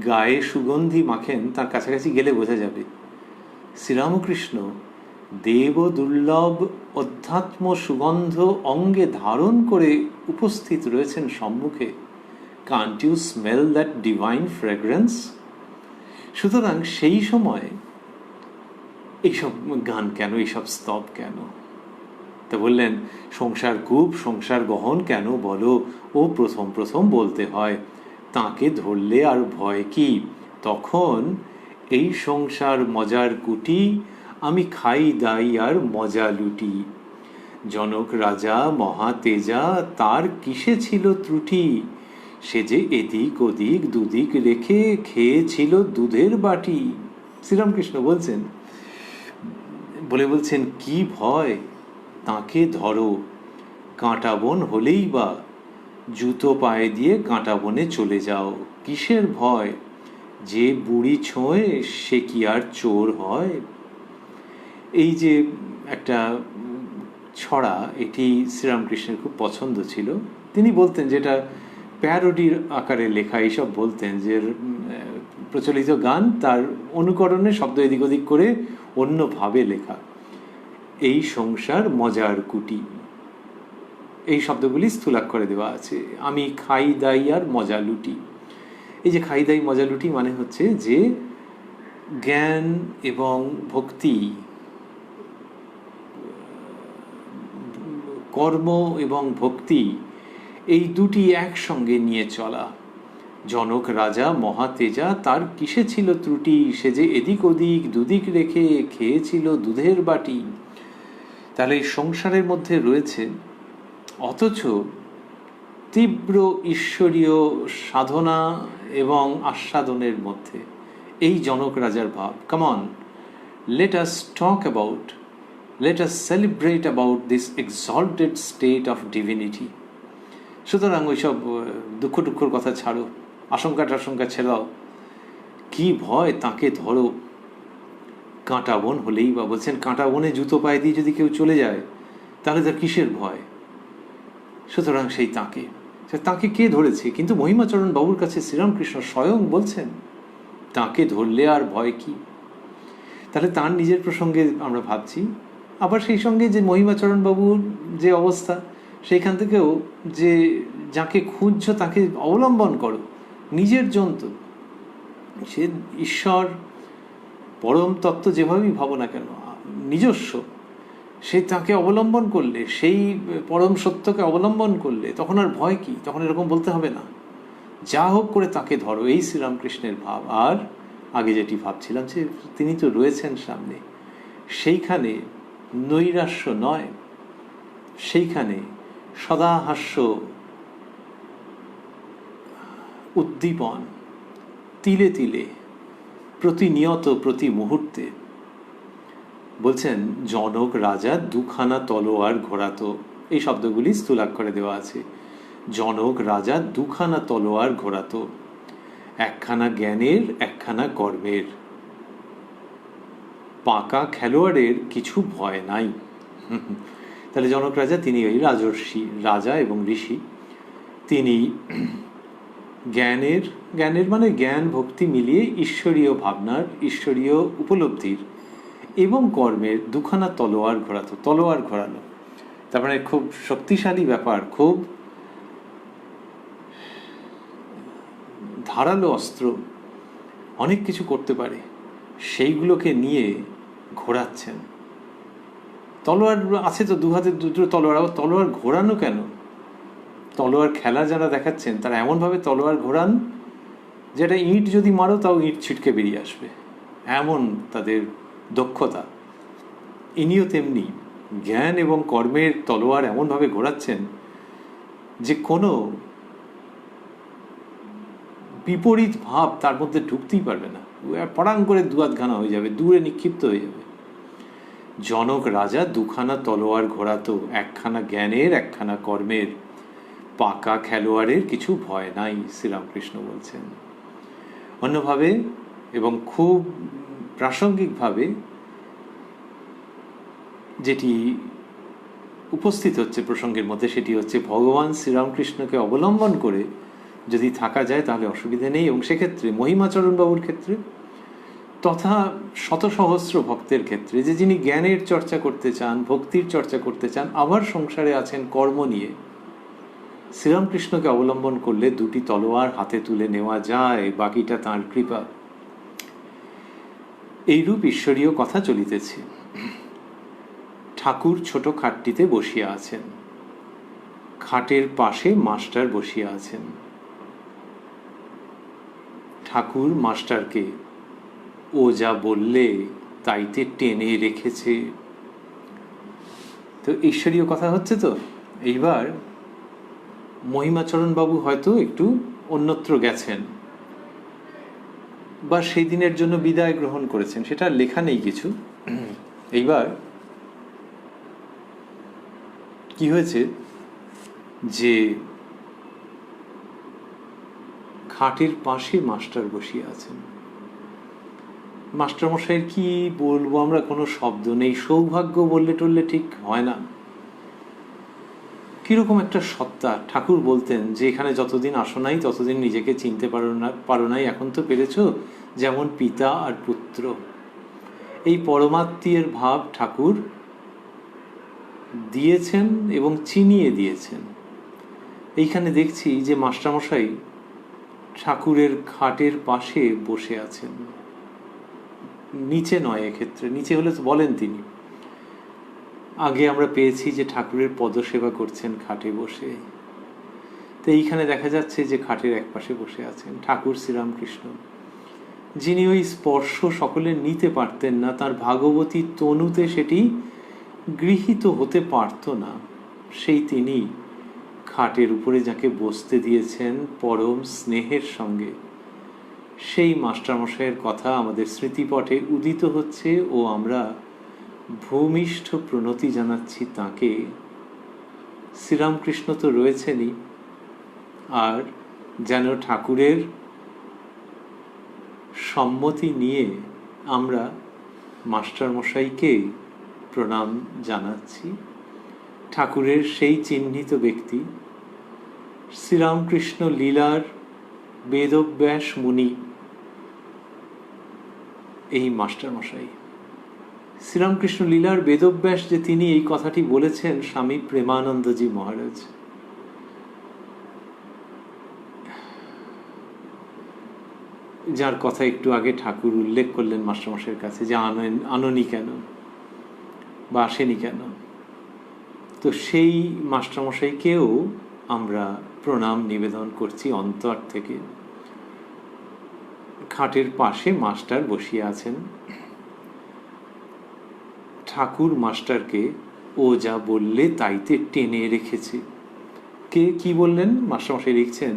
গায়ে সুগন্ধি মাখেন, তার কাছাকাছি গেলে বোঝা যাবে শ্রীরামকৃষ্ণ দেব দুর্লভ অধ্যাত্ম সুগন্ধ অঙ্গে ধারণ করে উপস্থিত রয়েছেন সম্মুখে। Can't you smell that divine fragrance? সুতরাং সেই সময় এইসব গান কেন, এইসব স্তব কেন? তা বললেন সংসার কূপ, সংসার গহন কেন বলো? ও প্রথম প্রথম বলতে হয়, তাকে ধরলে আর ভয় কি। তখন এই সংসার মজার কুটি, আমি খাই দাই আর মজা লুটি। জনক রাজা মহাতেজা, তার কিসে ছিল ত্রুটি? সে যে এদিক ওদিক দুদিক রেখে খেয়েছিল দুধের বাটি। শ্রীরামকৃষ্ণ বলছেন, বলছেন কি ভয়, তাকে ধরো, কাঁটা বন হলেই বা জুতো পায়ে দিয়ে কাঁটা বনে চলে যাও। কিসের ভয়? যে বুড়ি ছোঁয় সে কি আর চোর হয়? এই যে একটা ছড়া, এটি শ্রীরামকৃষ্ণের খুব পছন্দ ছিল। তিনি বলতেন, যেটা প্যারোডির আকারে লেখা, এইসব বলতেন যে প্রচলিত গান তার অনুকরণে শব্দ এদিক ওদিক করে অন্যভাবে লেখা। এই সংসার মজার কুটি, এই শব্দগুলি স্থূলাক্ষরে দেওয়া আছে। আমি খাই দাই আর মজা লুটি। এই যে খাই দাই মজা লুটি মানে হচ্ছে যে জ্ঞান এবং ভক্তি, কর্ম এবং ভক্তি, এই দুটি একসঙ্গে নিয়ে চলা। জনক রাজা মহাতেজা, তার কিসে ছিল ত্রুটি, সে যে এদিক ওদিক দুদিক রেখে খেয়েছিল দুধের বাটি। তাহলে এই সংসারের মধ্যে রয়েছে, অথচ তীব্র ঈশ্বরীয় সাধনা এবং আস্বাদনের মধ্যে এই জনক রাজার ভাব। Come on, let us talk about, let us celebrate about this exalted state of divinity. সুতরাং ওইসব দুঃখ টুক্ষর কথা ছাড়ো, আশঙ্কা টাশঙ্কা ছেড়াও, কি ভয় তাকে ধরো। কাঁটা বন হলেই বা, বলছেন কাঁটা বনে জুতো পায়ে দিয়ে যদি কেউ চলে যায় তাহলে তার কিসের ভয়। সুতরাং সেই তাকে কে ধরেছে? কিন্তু মহিমাচরণ বাবুর কাছে শ্রীরামকৃষ্ণ স্বয়ং বলছেন তাকে ধরলে আর ভয় কি। তাহলে তার নিজের প্রসঙ্গে আমরা ভাবছি, আবার সেই সঙ্গে যে মহিমাচরণ বাবুর যে অবস্থা, সেইখান থেকেও যে যাকে খুঁজছ তাকে অবলম্বন করো, নিজের জন্তু, সে ঈশ্বর পরম তত্ত্ব যেভাবেই ভাবো না কেন, নিজস্ব, সে তাকে অবলম্বন করলে, সেই পরম সত্যকে অবলম্বন করলে তখন আর ভয় কি? তখন এরকম বলতে হবে না, যা হোক করে তাকে ধরো। এই শ্রীরামকৃষ্ণের ভাব। আর আগে যেটি ভাবছিলাম যে তিনি তো রয়েছেন সামনে, সেইখানে নৈরাশ্য নয়, সেইখানে সদাহাস্য, উদ্দীপন, তিলে তিলে, প্রতিনিয়ত, প্রতি মুহূর্তে। বলছেন জনক রাজা দুখানা তলোয়ার ঘোরাতো, এই শব্দগুলি স্থূলাক্ষরে দেওয়া আছে। জনক রাজা দুখানা তলোয়ার ঘোরাতো, একখানা জ্ঞানের একখানা কর্মের, পাকা খেলোয়াড়ের কিছু ভয় নাই। তাহলে জনক রাজা তিনি ওই রাজর্ষি, রাজা এবং ঋষি, তিনি জ্ঞানের মানে জ্ঞান ভক্তি মিলিয়ে ঈশ্বরীয় ভাবনার, ঈশ্বরীয় উপলব্ধির এবং কর্মের দুখানা তলোয়ার ঘোরাতো। তলোয়ার ঘোরালো তার মানে খুব শক্তিশালী ব্যাপার, খুব ধারালো অস্ত্র, অনেক কিছু করতে পারে, সেইগুলোকে নিয়ে ঘোরাচ্ছেন। তলোয়ার আছে তো, দু হাতে দুটো তলোয়ার। আবার তলোয়ার ঘোরানো কেন? তলোয়ার খেলা যারা দেখাচ্ছেন তারা এমনভাবে তলোয়ার ঘোরান যেটা ইঁট যদি মারো তাও ইঁট ছিটকে বেরিয়ে আসবে, এমন তাদের দক্ষতা। ইনিও তেমনি জ্ঞান এবং কর্মের তলোয়ার এমনভাবে ঘোরাচ্ছেন যে কোনো বিপরীত ভাব তার মধ্যে ঢুকতেই পারবে না, পড়াং করে দুয়াতখানা হয়ে যাবে, দূরে নিক্ষিপ্ত হয়ে যাবে। জনক রাজা দুখানা তলোয়ার ঘোরাতো, একখানা জ্ঞানের একখানা কর্মের, পাকা খেলোয়াড়ের কিছু ভয় নাই, শ্রীরামকৃষ্ণ বলছেন। অন্যভাবে এবং খুব প্রাসঙ্গিকভাবে যেটি উপস্থিত হচ্ছে প্রসঙ্গের মধ্যে, সেটি হচ্ছে ভগবান শ্রীরামকৃষ্ণকে অবলম্বন করে যদি থাকা যায় তাহলে অসুবিধা নেই। এবং সেক্ষেত্রে মহিমাচরণ বাবুর ক্ষেত্রে তথা শত সহস্র ভক্তের ক্ষেত্রে, যে যিনি জ্ঞানের চর্চা করতে চান, ভক্তির চর্চা করতে চান, আবার সংসারে আছেন কর্ম নিয়ে, শ্রীরামকৃষ্ণকে অবলম্বন করলে দুটি তলোয়ার হাতে তুলে নেওয়া যায়, বাকিটা তাঁর কৃপা। এইরূপ ঈশ্বরীয় কথা চলিতেছে। ঠাকুর ছোট খাটটিতে বসিয়া আছেন, খাটের পাশে মাস্টার বসিয়া আছেন। ঠাকুর মাস্টারকে ও যা বললে তাইতে টেনে রেখেছে। তো ঈশ্বরীয় কথা হচ্ছে তো। এইবার মহিমাচরণ বাবু হয়তো একটু অন্যত্র গেছেন বা সেই দিনের জন্য বিদায় গ্রহণ করেছেন, সেটা লেখা নেই কিছু। এইবার কি হয়েছে যে খাটের পাশে মাস্টার বসিয়ে আছেন। মাস্টারমশাইয়ের কি বলবো আমরা, কোনো শব্দ নেই। সৌভাগ্য বললে টললে ঠিক হয় না, কিরকম একটা সত্তা। ঠাকুর বলতেন যে এখানে যতদিন আসো নাই ততদিন নিজেকে চিনতে পারো নাই, এখন তো পেরেছ, যেমন পিতা আর পুত্র। এই পরমাত্মীয়ের ভাব ঠাকুর দিয়েছেন এবং চিনিয়ে দিয়েছেন। এইখানে দেখছি যে মাস্টারমশাই ঠাকুরের খাটের পাশে বসে আছেন, নিচে নয়। এক্ষেত্রে নিচে হলে তো বলেন তিনি। আগে আমরা পেয়েছি যে ঠাকুরের পদসেবা করছেন খাটে বসে। তো এইখানে দেখা যাচ্ছে যে খাটের একপাশে বসে আছেন ঠাকুর শ্রীরামকৃষ্ণ, যিনি ওই স্পর্শ সকলে নিতে পারতেন না, তার ভাগবতী তনুতে সেটি গৃহীত হতে পারত না, সেই তিনি খাটের উপরে যাকে বসতে দিয়েছেন পরম স্নেহের সঙ্গে, সেই মাস্টারমশাইয়ের কথা আমাদের স্মৃতিপটে উদিত হচ্ছে ও আমরা ভূমিষ্ঠ প্রণতি জানাচ্ছি তাকে। শ্রীরামকৃষ্ণ তো রয়েছেনই, আর যেন ঠাকুরের সম্মতি নিয়ে আমরা মাস্টারমশাইকে প্রণাম জানাচ্ছি। ঠাকুরের সেই চিহ্নিত ব্যক্তি শ্রীরামকৃষ্ণ লীলার বেদব্যাস মুনি, এই মাস্টারমশাই। শ্রীরামকৃষ্ণ লীলার বেদব্যাস যে তিনি, এই কথাটি বলেছেন স্বামী প্রেমানন্দজি মহারাজ। যার কথা একটু আগে ঠাকুর উল্লেখ করলেন মাস্টারমশাইয়ের কাছে, যে আননি কেন বা আসেনি কেন। তো সেই মাস্টারমশাইকেও আমরা প্রণাম নিবেদন করছি অন্তর থেকে। খাটের পাশে মাস্টার বসিয়ে আছেন। ঠাকুর মাস্টারকে ও যা বললে তাইতে টেনে রেখেছে। কে কি বললেন? মাস্টারমশাই লিখছেন,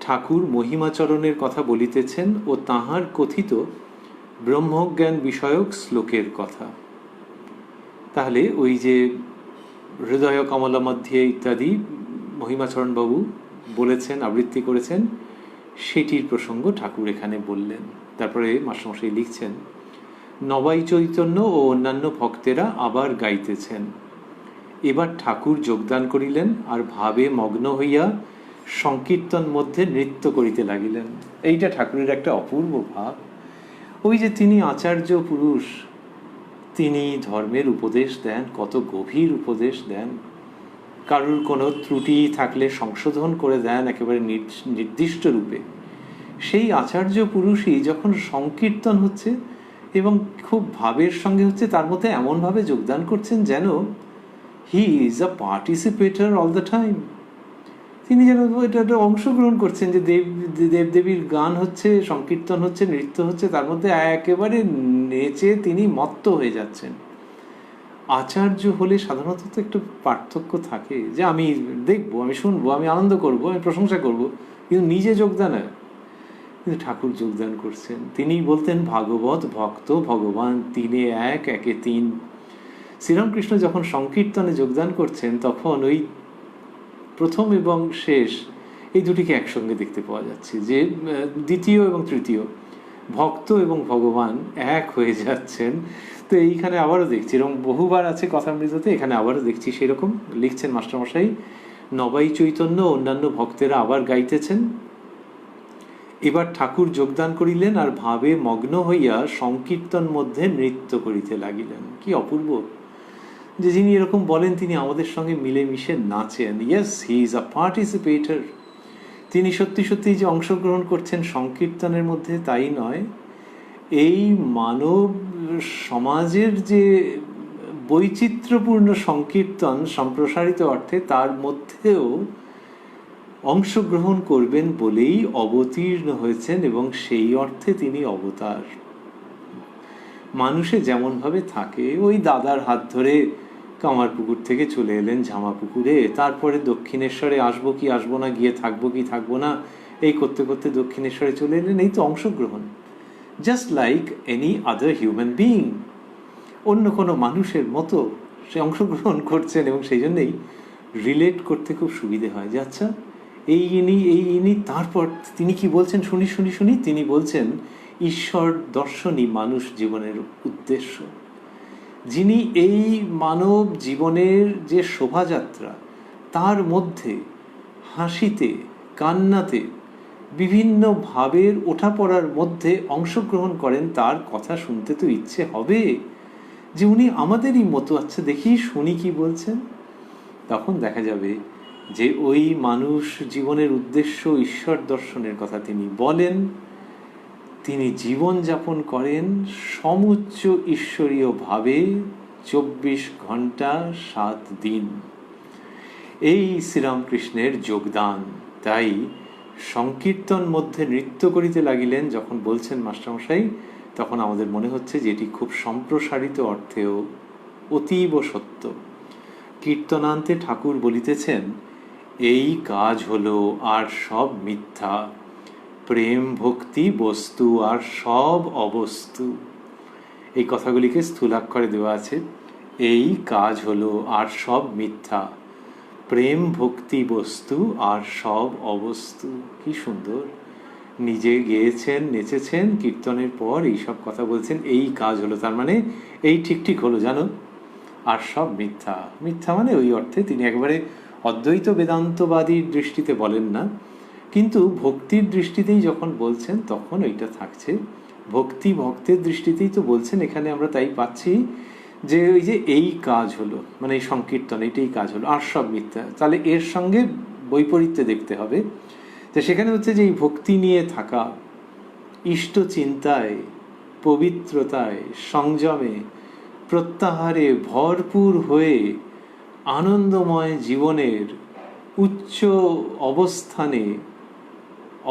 ঠাকুর মহিমাচরণের কথা বলিতেছেন ও তাহার কথিত ব্রহ্মজ্ঞান বিষয়ক শ্লোকের কথা। তাহলে ওই যে হৃদয় কমলা মধ্যে ইত্যাদি মহিমাচরণ বাবু বলেছেন, আবৃত্তি করেছেন, সেটির প্রসঙ্গ ঠাকুর এখানে বললেন। তারপরে মাস্টারমশাই লিখছেন, নবাই চৈতন্য ও অন্যান্য ভক্তেরা আবার গাইতেছেন। এবার ঠাকুর যোগদান করিলেন আর ভাবে মগ্ন হইয়া সংকীর্তন মধ্যে নৃত্য করিতে লাগিলেন। এইটা ঠাকুরের একটা অপূর্ব ভাব। ওই যে তিনি আচার্য পুরুষ, তিনি ধর্মের উপদেশ দেন, কত গভীর উপদেশ দেন। কারুর কোনো ত্রুটি থাকলে সংশোধন করে দেন একেবারে নির্দিষ্ট রূপে। সেই আচার্য পুরুষই যখন সংকীর্তন হচ্ছে এবং খুব ভাবের সঙ্গে হচ্ছে, তার মধ্যে এমনভাবে যোগদান করছেন যেন he is a participator all the time. তিনি যেন এটা অংশগ্রহণ করছেন, যে দেবদেবীর গান হচ্ছে, সংকীর্তন হচ্ছে, নৃত্য হচ্ছে, তার মধ্যে একেবারে নেচে তিনি মত্ত হয়ে যাচ্ছেন। আচার্য হলে সাধারণত তো একটু পার্থক্য থাকে, যে আমি দেখবো, আমি শুনবো, আমি আনন্দ করবো, আমি প্রশংসা করবো, কিন্তু নিজে যোগদান হয়। কিন্তু ঠাকুর যোগদান করছেন। তিনি বলতেন, ভাগবত ভক্ত ভগবান তিনে এক, একে তিন। শ্রীরামকৃষ্ণ যখন সংকীর্তনে যোগদান করছেন, তখন ওই প্রথম এবং শেষ এই দুটিকে একসঙ্গে দেখতে পাওয়া যাচ্ছে, যে দ্বিতীয় এবং তৃতীয় ভক্ত এবং ভগবান এক হয়ে যাচ্ছেন। তো এইখানে আবারও দেখছি, এরকম বহুবার আছে কথামৃততে, এখানে আবারও দেখছি সেরকম লিখছেন মাস্টারমশাই, নবাই চৈতন্য অন্যান্য ভক্তেরা আবার গাইতেছেন। এবার ঠাকুর যোগদান করিলেন আর ভাবে মগ্ন হইয়া সংকীর্তন মধ্যে নৃত্য করিতে লাগিলেন। কি অপূর্ব যে যিনি এরকম বলেন, তিনি আমাদের সঙ্গে মিলেমিশে নাচেন। Yes, he is a participator. তিনি সত্যি সত্যি যে অংশগ্রহণ করছেন সংকীর্তনের মধ্যে, তাই নয়, এই মানব সমাজের যে বৈচিত্র্যপূর্ণ সংকীর্তন সম্প্রসারিত অর্থে, তার মধ্যেও অংশগ্রহণ করবেন বলেই অবতীর্ণ হয়েছেন, এবং সেই অর্থে তিনি অবতার। মানুষে যেমনভাবে থাকে, ওই দাদার হাত ধরে কামারপুকুর থেকে চলে এলেন ঝামাপুকুরে, তারপরে দক্ষিণেশ্বরে আসবো কি আসবো না, গিয়ে থাকবো কি থাকবো না, এই করতে করতে দক্ষিণেশ্বরে চলে এলেন। এই তো অংশগ্রহণ, just like any other human being. অন্য কোনো মানুষের মতো সে অংশগ্রহণ করছেন, এবং সেই জন্যেই রিলেট করতে খুব সুবিধে হয়, যে আচ্ছা এই ইনি তারপর তিনি কি বলছেন শুনি শুনি শুনি। তিনি বলছেন ঈশ্বর দর্শনই মানুষ জীবনের উদ্দেশ্য। যিনি এই মানব জীবনের যে শোভাযাত্রা, তার মধ্যে হাসিতে কান্নাতে বিভিন্ন ভাবের ওঠাপড়ার মধ্যে অংশগ্রহণ করেন, তার কথা শুনতে তো ইচ্ছে হবে যে উনি আমাদেরই মতো। আচ্ছা দেখি শুনি কি বলছেন। তখন দেখা যাবে যে ওই মানুষ জীবনের উদ্দেশ্য ঈশ্বর দর্শনের কথা তিনি বলেন, তিনি জীবন যাপন করেন সমুচ্চ ঈশ্বরীয় ভাবে 24 ঘন্টা 7 দিন। এই শ্রীরামকৃষ্ণের যোগদান। তাই সংকীর্তন মধ্যে নৃত্য করিতে লাগিলেন যখন বলছেন মাস্টারমশাই, তখন আমাদের মনে হচ্ছে যে এটি খুব সম্প্রসারিত অর্থেও অতীব সত্য। কীর্তনান্তে ঠাকুর বলিতেছেন, এই কাজ হলো আর সব মিথ্যা, প্রেম ভক্তি বস্তু আর সব অবস্তু। এই কথাগুলিকে স্থূলাক্ষরে দেওয়া আছে। এই কাজ হলো আর সব মিথ্যা, প্রেম ভক্তি বস্তু আর সব অবস্তু। কি সুন্দর! নিজে গেয়েছেন, নেচেছেন, কীর্তনের পর এইসব কথা বলছেন। এই কাজ হলো, তার মানে এই ঠিক ঠিক হলো জানো, আর সব মিথ্যা। মিথ্যা মানে ওই অর্থে তিনি একবারে অদ্বৈত বেদান্তবাদীর দৃষ্টিতে বলেন না, কিন্তু ভক্তির দৃষ্টিতেই যখন বলছেন তখন ওইটা থাকছে। ভক্তি ভক্তের দৃষ্টিতেই তো বলছেন এখানে, আমরা তাই পাচ্ছি যে ওই যে এই কাজ হলো, মানে এই সংকীর্তন এটাই কাজ হলো, আর সব মিথ্যা। তাহলে এর সঙ্গে বৈপরীত্য দেখতে হবে। তো সেখানে হচ্ছে যে এই ভক্তি নিয়ে থাকা, ইষ্ট চিন্তায়, পবিত্রতায়, সংযমে, প্রত্যাহারে ভরপুর হয়ে আনন্দময় জীবনের উচ্চ অবস্থানে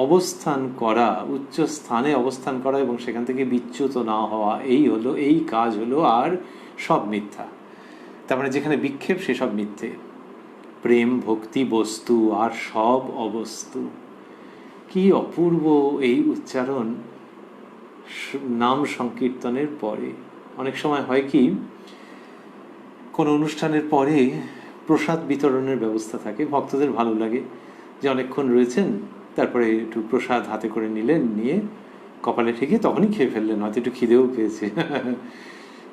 অবস্থান করা, উচ্চ স্থানে অবস্থান করা এবং সেখান থেকে বিচ্যুত না হওয়া, এই হলো, এই কাজ হলো আর সব মিথ্যা। তার মানে যেখানে বিক্ষেপ সেসব মিথ্যে। প্রেম ভক্তি বস্তু আর সব অবস্তু। কি অপূর্ব এই উচ্চারণ নাম সংকীর্তনের পরে। অনেক সময় হয় কি, কোনো অনুষ্ঠানের পরে প্রসাদ বিতরণের ব্যবস্থা থাকে, ভক্তদের ভালো লাগে যে অনেকক্ষণ রয়েছেন, তারপরে একটু প্রসাদ হাতে করে নিলেন, নিয়ে কপালে ঠেকে তখনই খেয়ে ফেললেন, হয়তো একটু খিদেও পেয়েছে।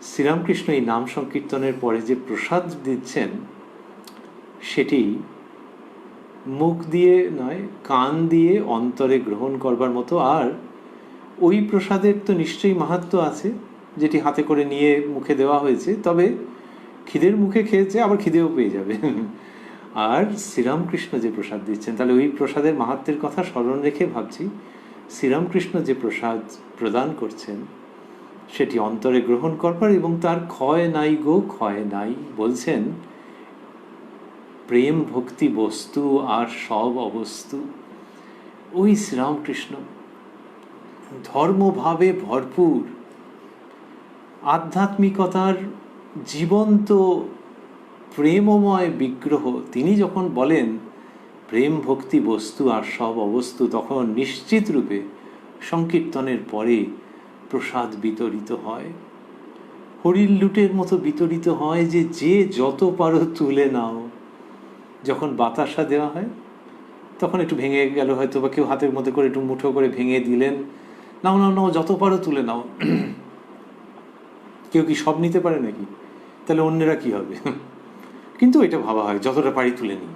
শ্রীরামকৃষ্ণ এই নাম সংকীর্তনের পরে যে প্রসাদ দিচ্ছেন, সেটি মুখ দিয়ে নয়, কান দিয়ে অন্তরে গ্রহণ করবার মতো। আর ওই প্রসাদের তো নিশ্চয়ই মাহাত্ম্য আছে, যেটি হাতে করে নিয়ে মুখে দেওয়া হয়েছে, তবে খিদের মুখে খেয়েছে, আবার খিদেও পেয়ে যাবে। আর শ্রীরামকৃষ্ণ যে প্রসাদ দিচ্ছেন, তাহলে ওই প্রসাদের মাহাত্ম্যের কথা স্মরণ রেখে ভাবছি, শ্রীরামকৃষ্ণ যে প্রসাদ প্রদান করছেন সেটি অন্তরে গ্রহণ করবার, এবং তার ক্ষয় নাই গো ক্ষয় নাই। বলছেন প্রেম ভক্তি বস্তু আর সব অবস্তু। ওই শ্রীরামকৃষ্ণ ধর্মভাবে ভরপুর, আধ্যাত্মিকতার জীবন্ত প্রেমময় বিগ্রহ। তিনি যখন বলেন প্রেম ভক্তি বস্তু আর সব অবস্তু, তখন নিশ্চিত রূপে সংকীর্তনের পরে প্রসাদ বিতরিত হয়, হরির লুটের মতো বিতরিত হয়, যে যে যত পারো তুলে নাও। যখন বাতাসা দেওয়া হয় তখন একটু ভেঙে গেল হয়তো, বা কেউ হাতের মধ্যে করে একটু মুঠো করে ভেঙে দিলেন, নাও নাও নাও, যত পারো তুলে নাও। কেউ কি সব নিতে পারে নাকি? তাহলে অন্যেরা কি হবে? কিন্তু এটা ভাবা হয় যতটা পারি তুলে নিই।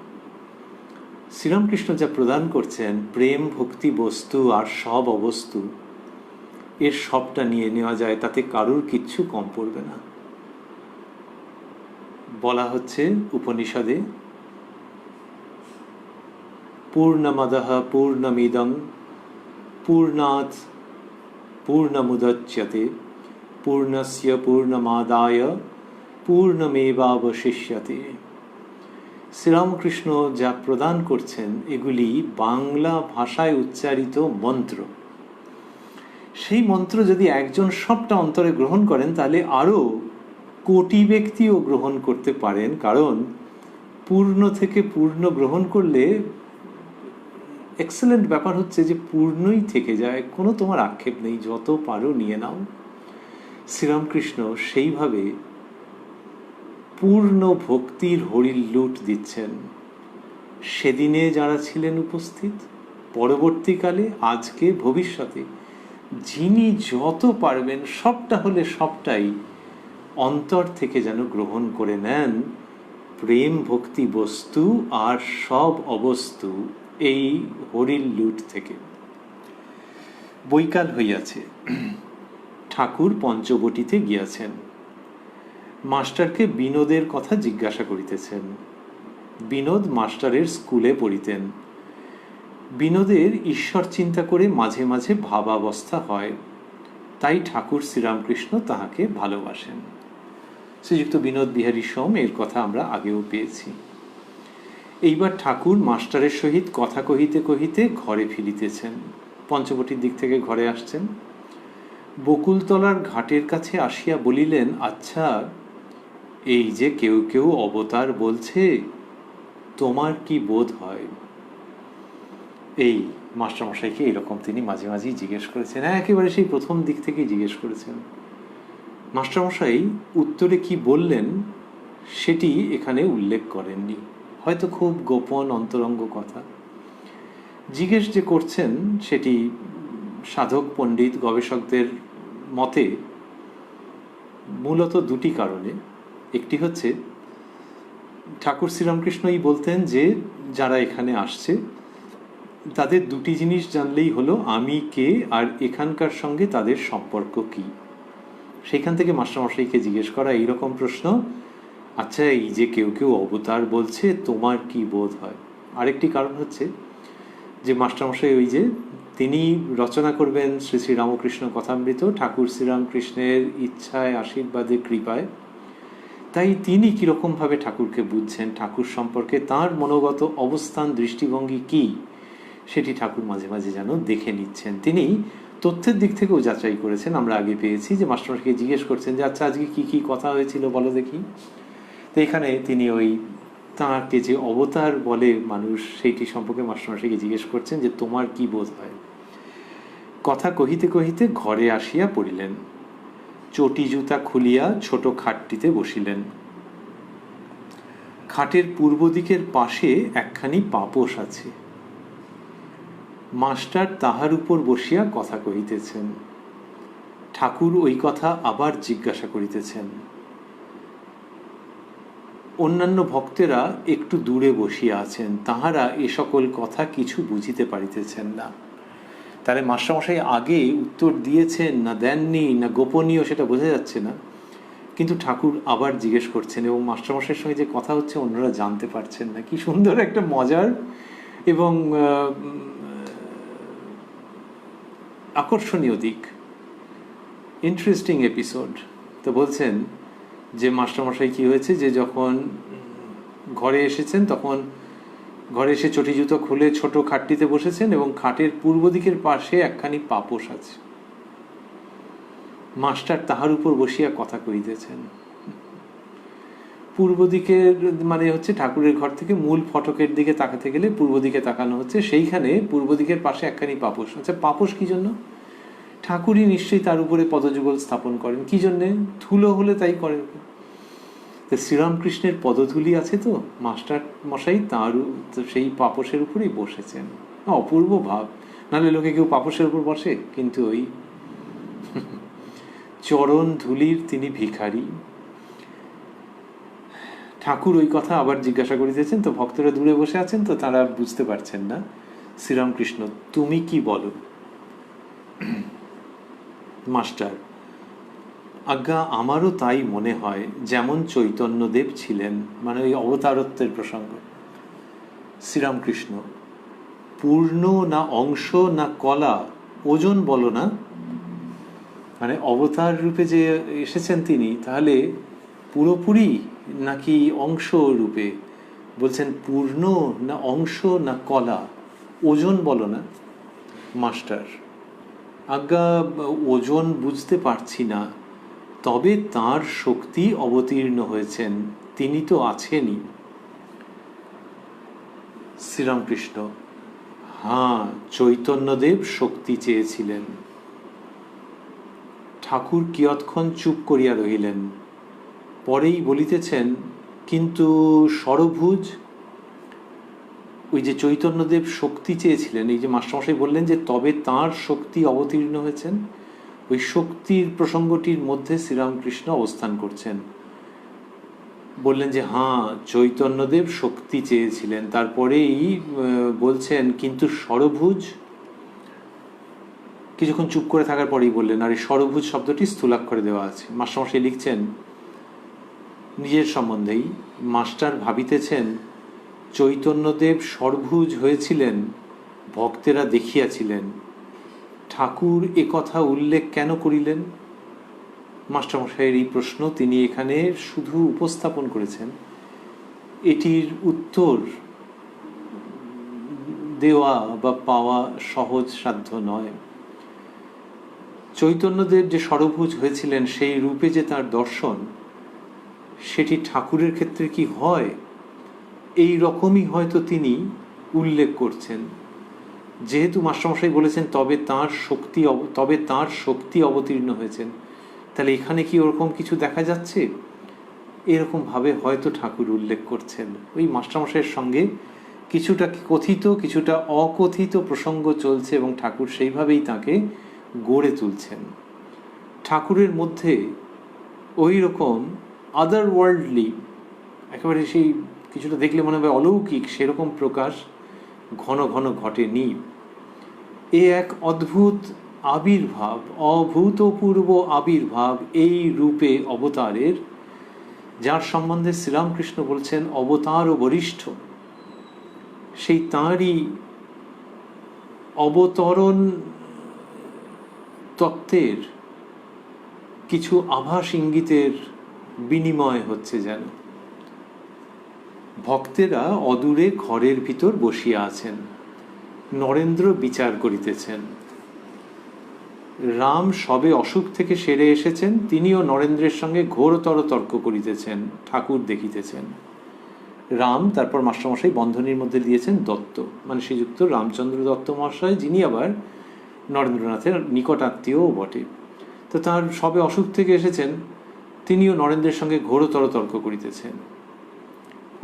শ্রীরামকৃষ্ণ যা প্রদান করছেন, প্রেম ভক্তি বস্তু আর সব অবস্তু, এর সবটা নিয়ে নেওয়া যায়, তাতে কারুর কিচ্ছু কম পড়বে না। বলা হচ্ছে উপনিষদে, পূর্ণমদঃ পূর্ণমিদং পূর্ণাৎ পূর্ণমুদচ্যতে পূর্ণস্য পূর্ণমাদায় পূর্ণমেবাবশিষ্যতে। শ্রীরামকৃষ্ণ যা প্রদান করছেন এগুলি বাংলা ভাষায় উচ্চারিত মন্ত্র। সেই মন্ত্র যদি একজন সবটা অন্তরে গ্রহণ করেন, তাহলে আরও কোটি ব্যক্তিও গ্রহণ করতে পারেন। কারণ পূর্ণ থেকে পূর্ণ গ্রহণ করলে এক্সেলেন্ট ব্যাপার হচ্ছে যে পূর্ণই থেকে যায়, কোনো তোমার আক্ষেপ নেই, যত পারো নিয়ে নাও। শ্রীরামকৃষ্ণ সেইভাবে পূর্ণ ভক্তির হরির লুট দিচ্ছেন। সেদিনে যারা ছিলেন উপস্থিত, পরবর্তীকালে, আজকে, ভবিষ্যতে, যিনি যত পারবেন সবটা হলে সবটাই অন্তর থেকে যেন গ্রহণ করে নেন। প্রেম ভক্তি বস্তু আর সব অবস্তু এই হরির লুট থেকে। বৈকাল হইয়াছে, ঠাকুর পঞ্চবটিতে গিয়াছেন। মাস্টারকে বিনোদের কথা জিজ্ঞাসা করিতেছেন। বিনোদ মাস্টারের স্কুলে পড়িতেন। বিনোদের ঈশ্বর চিন্তা করে মাঝে মাঝে ভাবাবস্থা হয়, তাই ঠাকুর শ্রীরামকৃষ্ণ তাহাকে ভালোবাসেন। শ্রীযুক্ত বিনোদ বিহারী সোম, এর কথা আমরা আগেও পেয়েছি। এইবার ঠাকুর মাস্টারের সহিত কথা কহিতে কহিতে ঘরে ফিরিতেছেন, পঞ্চবটির দিক থেকে ঘরে আসছেন। বকুলতলার ঘাটের কাছে আসিয়া বলিলেন, আচ্ছা, এই যে কেউ কেউ অবতার বলছে, তোমার কি বোধ হয়? এই মাস্টারমশাইকে এরকম তিনি মাঝে মাঝেই জিজ্ঞেস করেছেন, একেবারে সেই প্রথম দিক থেকেই জিজ্ঞেস করেছেন। মাস্টারমশাই উত্তরে কি বললেন সেটি এখানে উল্লেখ করেননি, হয়তো খুব গোপন অন্তরঙ্গ কথা। জিজ্ঞেস যে করছেন সেটি সাধক পণ্ডিত গবেষকদের মতে মূলত দুটি কারণে। একটি হচ্ছে, ঠাকুর শ্রীরামকৃষ্ণই বলতেন যে যারা এখানে আসছে তাদের দুটি জিনিস জানলেই হলো, আমি কে আর এখানকার সঙ্গে তাদের সম্পর্ক কি। সেইখান থেকে মাস্টারমশাইকে জিজ্ঞেস করা এইরকম প্রশ্ন, আচ্ছা, এই যে কেউ কেউ অবতার বলছে, তোমার কি বোধ হয়? আরেকটি কারণ হচ্ছে যে মাস্টারমশাই ওই যে তিনি রচনা করবেন শ্রী শ্রী রামকৃষ্ণ কথামৃত ঠাকুর শ্রীরামকৃষ্ণের ইচ্ছায়, আশীর্বাদে, কৃপায়। তাই তিনি কীরকমভাবে ঠাকুরকে বুঝছেন, ঠাকুর সম্পর্কে তাঁর মনোগত অবস্থান, দৃষ্টিভঙ্গি কি, সেটি ঠাকুর মাঝে মাঝে যেন দেখে নিচ্ছেন। তিনি তথ্যের দিক থেকেও যাচাই করেছেন। আমরা আগে পেয়েছি যে মাস্টারমশাইকে জিজ্ঞেস করছেন যে আচ্ছা, আজকে কি কি কথা হয়েছিল বলো দেখি। তো এখানে তিনি ওই তাঁকে যে অবতার বলে মানুষ, সেইটি সম্পর্কে মাস্টারমশাইকে জিজ্ঞেস করছেন যে তোমার কি বোধ হয়। কথা কহিতে কহিতে ঘরে আসিয়া পড়িলেন, চটি জুতা খুলিয়া ছোট খাটটিতে বসিলেন। খাটের পূর্ব দিকের পাশে একখানি পাপোশ আছে। মাস্টার তাহার উপর বসিয়া কথা কহিতেছেন। ঠাকুর ওই কথা আবার জিজ্ঞাসা করিতেছেন। অন্যান্য ভক্তেরা একটু দূরে বসিয়া আছেন, তাহারা এ সকল কথা কিছু বুঝিতে পারিতেছেন না। তাহলে মাস্টারমশাই আগে উত্তর দিয়েছেন না দেননি না গোপনীয় সেটা বোঝা যাচ্ছে না, কিন্তু ঠাকুর আবার জিজ্ঞেস করছেন এবং মাস্টারমশাইয়ের সঙ্গে যে কথা হচ্ছে অন্যরা জানতে পারছেন না। কি সুন্দর একটা মজার এবং আকর্ষণীয় দিক, ইন্টারেস্টিং এপিসোড। তো বলছেন যে মাস্টারমশাই কি হয়েছে, যে যখন ঘরে এসেছেন তখন ঘরে এসে চটি জুতো খুলে ছোট খাটটিতে বসেছেন এবং খাটের পূর্ব দিকের পাশে একখানি পাপোশ আছে। মাস্টার তাহার উপর বসিয়া কথা কহিতেছেন। পূর্ব দিকের মানে হচ্ছে ঠাকুরের ঘর থেকে মূল ফটকের দিকে তাকাতে গেলে পূর্ব দিকে তাকানো হচ্ছে, সেইখানে পূর্ব দিকের পাশে একখানি পাপোশ। আচ্ছা, পাপোশ কি জন্য? ঠাকুরই নিশ্চয়ই তার উপরে পদযুগল স্থাপন করেন। কি জন্যে? ধুলো হলে তাই করেন। শ্রীরামকৃষ্ণের পদধূলি আছে, তো মাস্টার মশাই তাঁর সেই পাপোশের উপরেই বসেছেন। অপূর্ব ভাব। নাহলে লোকে কেউ পাপোশের উপর বসে? কিন্তু ওই চরণ ধুলির তিনি ভিখারি। ঠাকুর ওই কথা আবার জিজ্ঞাসা করিতেছেন। তো ভক্তরা দূরে বসে আছেন, তো তারা বুঝতে পারছেন না। শ্রীরামকৃষ্ণ, তুমি কি বলো? মাস্টার, আজ্ঞা, আমারও তাই মনে হয়, যেমন চৈতন্যদেব ছিলেন, মানে ওই অবতারত্বের প্রসঙ্গ। শ্রীরামকৃষ্ণ, পূর্ণ না অংশ না কলা, ওজন বলো না। মানে অবতার রূপে যে এসেছেন তিনি, তাহলে পুরোপুরি নাকি অংশ রূপে? বলছেন পূর্ণ না অংশ না কলা, ওজন বলো না। মাস্টার, আজ্ঞা, ওজন বুঝতে পারছি না, তবে তাঁর শক্তি অবতীর্ণ হয়েছেন, তিনি তো আছেনই। শ্রীরামকৃষ্ণ, হ্যাঁ, চৈতন্যদেব শক্তি চেয়েছিলেন। ঠাকুর কিয়ৎক্ষণ চুপ করিয়া রহিলেন, পরেই বলিতেছেন, কিন্তু ষড়ভুজ? ওই যে চৈতন্যদেব শক্তি চেয়েছিলেন, এই যে মাস্টারমশাই বললেন যে তবে তাঁর শক্তি অবতীর্ণ হয়েছেন, ওই শক্তির প্রসঙ্গটির মধ্যে শ্রীরামকৃষ্ণ অবস্থান করছেন। বললেন যে হ্যাঁ, চৈতন্যদেব শক্তি চেয়েছিলেন, তারপরেই বলছেন কিন্তু ষড়ভুজ। কিছুক্ষণ চুপ করে থাকার পরেই বললেন, আর এই ষড়ভুজ শব্দটি স্থূলাক্ষরে দেওয়া আছে। মাস্টারমশাই লিখছেন নিজের সম্বন্ধেই, মাস্টার ভাবিতেছেন চৈতন্যদেব ষড়ভুজ হয়েছিলেন, ভক্তেরা দেখিয়াছিলেন। ঠাকুর এ কথা উল্লেখ কেন করিলেন? মাস্টারমশাইয়ের এই প্রশ্ন তিনি এখানে শুধু উপস্থাপন করেছেন, এটির উত্তর দেওয়া বা পাওয়া সহজ সাধ্য নয়। চৈতন্যদেব যে ষড়ভুজ হয়েছিলেন, সেই রূপে যে তার দর্শন, সেটি ঠাকুরের ক্ষেত্রে কি হয়, এই রকমই হয়তো তিনি উল্লেখ করছেন। যেহেতু মাস্টারমশাই বলেছেন তবে তার শক্তি অবতীর্ণ হয়েছেন, তাহলে এখানে কি ওরকম কিছু দেখা যাচ্ছে, এরকম ভাবে হয়তো ঠাকুর উল্লেখ করছেন। ওই মাস্টারমশাইয়ের সঙ্গে কিছুটা কথিত কিছুটা অকথিত প্রসঙ্গ চলছে এবং ঠাকুর সেইভাবেই তাকে গড়ে তুলছেন। ঠাকুরের মধ্যে ওই রকম আদার ওয়ার্ল্ডলি, একেবারে সেই কিছুটা দেখলে মনে হবে অলৌকিক, সেরকম প্রকাশ ঘন ঘন ঘটেনি। এ এক অদ্ভুত আবির্ভাব, অভূতপূর্ব আবির্ভাব এই রূপে অবতারের, যার সম্বন্ধে শ্রীরামকৃষ্ণ বলছেন অবতার ও বরিষ্ঠ। সেই তাঁরই অবতরণ তত্ত্বের কিছু আভাস ইঙ্গিতের বিনিময় হচ্ছে যেন। ভক্তেরা অদূরে ঘরের ভিতর বসিয়া আছেন, নরেন্দ্র বিচার করিতেছেন। রাম সবে অসুখ থেকে সেরে এসেছেন, তিনিও নরেন্দ্রের সঙ্গে ঘোরতর তর্ক করিতেছেন, ঠাকুর দেখিতেছেন। রাম, তারপর মাস্টারমশাই বন্ধনীর মধ্যে দিয়েছেন দত্ত, মানে শ্রীযুক্ত রামচন্দ্র দত্ত মহাশয়, যিনি আবার নরেন্দ্রনাথের নিকটাত্মীয়ও বটে। তো তার সবে অসুখ থেকে এসেছেন, তিনিও নরেন্দ্রের সঙ্গে ঘোরতর তর্ক করিতেছেন।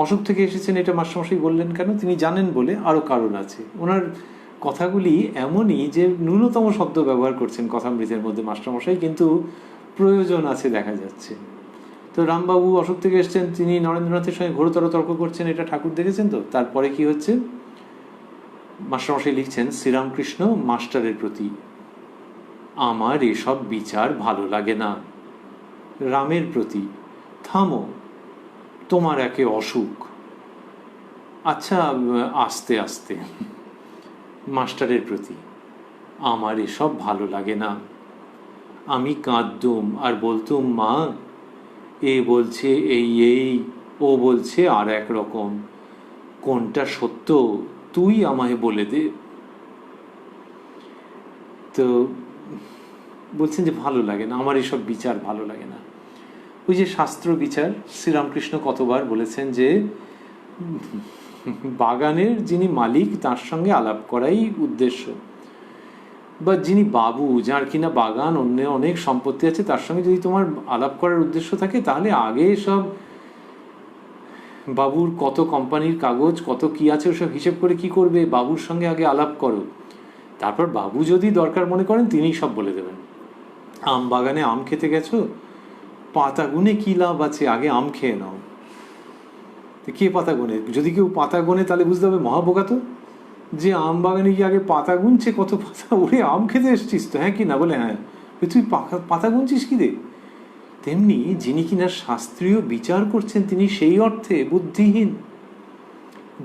অসুখ থেকে এসেছেন এটা মাস্টারমশাই বললেন কেন? তিনি জানেন বলে, আরও কারণ আছে। ওনার কথাগুলি এমনই যে ন্যূনতম শব্দ ব্যবহার করছেন কথামৃতের মধ্যে মাস্টারমশাই, কিন্তু প্রয়োজন আছে দেখা যাচ্ছে। তো রামবাবু অসুখ থেকে এসেছেন, তিনি নরেন্দ্রনাথের সঙ্গে ঘোরতর তর্ক করছেন, এটা ঠাকুর দেখেছেন। তো তারপরে কি হচ্ছে, মাস্টারমশাই লিখছেন, শ্রীরামকৃষ্ণ মাস্টারের প্রতি, আমার এসব বিচার ভালো লাগে না। রামের প্রতি, থামো, তোমার একে অসুখ। আচ্ছা, আস্তে আস্তে। মাস্টারের প্রতি, আমার এসব ভালো লাগে না। আমি কাঁদতুম আর বলতুম, মা এ বলছে এই, ও বলছে আর এক রকম, কোনটা সত্য তুই আমায় বলে দে। তো বলছেন যে ভালো লাগে না, আমার এসব বিচার ভালো লাগে না। ওই যে শাস্ত্র বিচার, শ্রীরামকৃষ্ণ কতবার বলেছেন যে বাগানের যিনি মালিক তার সঙ্গে আলাপ করাই উদ্দেশ্য, বা যিনি বাবু, যার কিনা বাগান, অন্য অনেক সম্পত্তি আছে, তার সঙ্গে যদি তোমার আলাপ করার উদ্দেশ্য থাকে, তাহলে আগে সব বাবুর কত কোম্পানির কাগজ, কত কি আছে, ওসব হিসেব করে কি করবে, বাবুর সঙ্গে আগে আলাপ করো। তারপর বাবু যদি দরকার মনে করেন, তিনিই সব বলে দেবেন। আম বাগানে আম খেতে গেছো, পাতা গুনে কি লাভ আছে, আগে আম খেয়ে নাও। কে পাতা গোনে? যদি কেউ পাতা গোনে তাহলে বুঝতে হবে মহাবোকা তো, যে আম বাগানে গিয়ে আগে পাতা গুনছে, কত পাতা, ওরে আম খেতে এসছিস তো, হ্যাঁ কি না? বলে হ্যাঁ। তুই পাতা গুনছিস কি রে? তেমনি যিনি কিনা শাস্ত্রীয় বিচার করছেন, তিনি সেই অর্থে বুদ্ধিহীন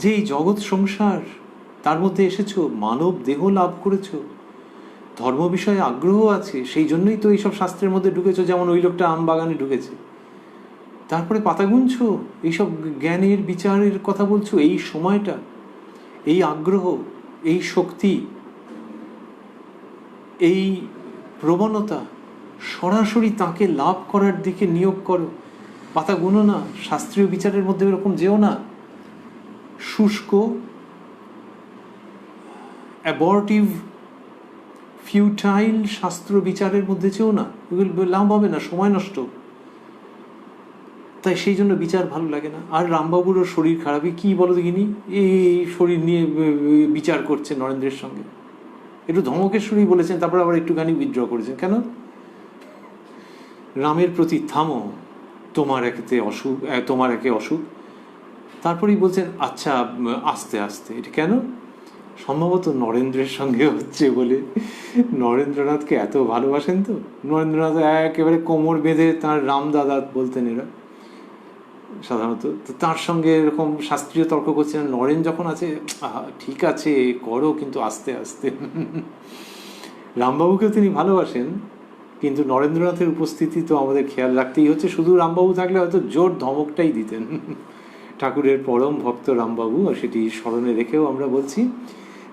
যে এই জগৎ সংসার, তার মধ্যে এসেছো, মানব দেহ লাভ করেছো, ধর্ম বিষয়ে আগ্রহ আছে, সেই জন্যই তো এইসব শাস্ত্রের মধ্যে ঢুকেছো, যেমন ওই লোকটা আম বাগানে ঢুকেছে। তারপরে পাতা গুনছো, এইসব জ্ঞানের বিচারের কথা বলছো। এই সময়টা, এই আগ্রহ, এই শক্তি, এই প্রবণতা সরাসরি তাকে লাভ করার দিকে নিয়োগ করো। পাতা গুনো না, শাস্ত্রীয় বিচারের মধ্যে এরকম যেও না। শুষ্ক, অ্যাবর্টিভ, ফিউটাইল শাস্ত্র বিচারের মধ্যে যেও না, এগুলো লাভ হবে না, সময় নষ্ট। তাই সেই জন্য বিচার ভালো লাগে না। আর রামবাবুরও শরীর খারাপই, কি বলো দেখিনি, এই শরীর নিয়ে বিচার করছে নরেন্দ্রের সঙ্গে। একটু ধমকের সুরেই বলেছেন, তারপর আবার একটুখানি উইথড্র করেছেন। কেন? রামের প্রতি, থামো, তোমার একে অসুখ। তারপরেই বলছেন, আচ্ছা আস্তে আস্তে। এটা কেন? সম্ভবত নরেন্দ্রের সঙ্গে হচ্ছে বলে। নরেন্দ্রনাথকে এত ভালোবাসেন তো, নরেন্দ্রনাথ একেবারে কোমর বেঁধে তাঁর রামদাদা বলতেন এরা সাধারণত, তো তার সঙ্গে এরকম শাস্ত্রীয় তর্ক করছেন। নরেন যখন আছে, ঠিক আছে করো, কিন্তু আস্তে আস্তে। রামবাবুকেও তিনি ভালোবাসেন, কিন্তু নরেন্দ্রনাথের উপস্থিতি তো আমাদের খেয়াল রাখতেই হচ্ছে। শুধু রামবাবু থাকলে হয়তো জোর ধমকটাই দিতেন। ঠাকুরের পরম ভক্ত রামবাবু, সেটি স্মরণে রেখেও আমরা বলছি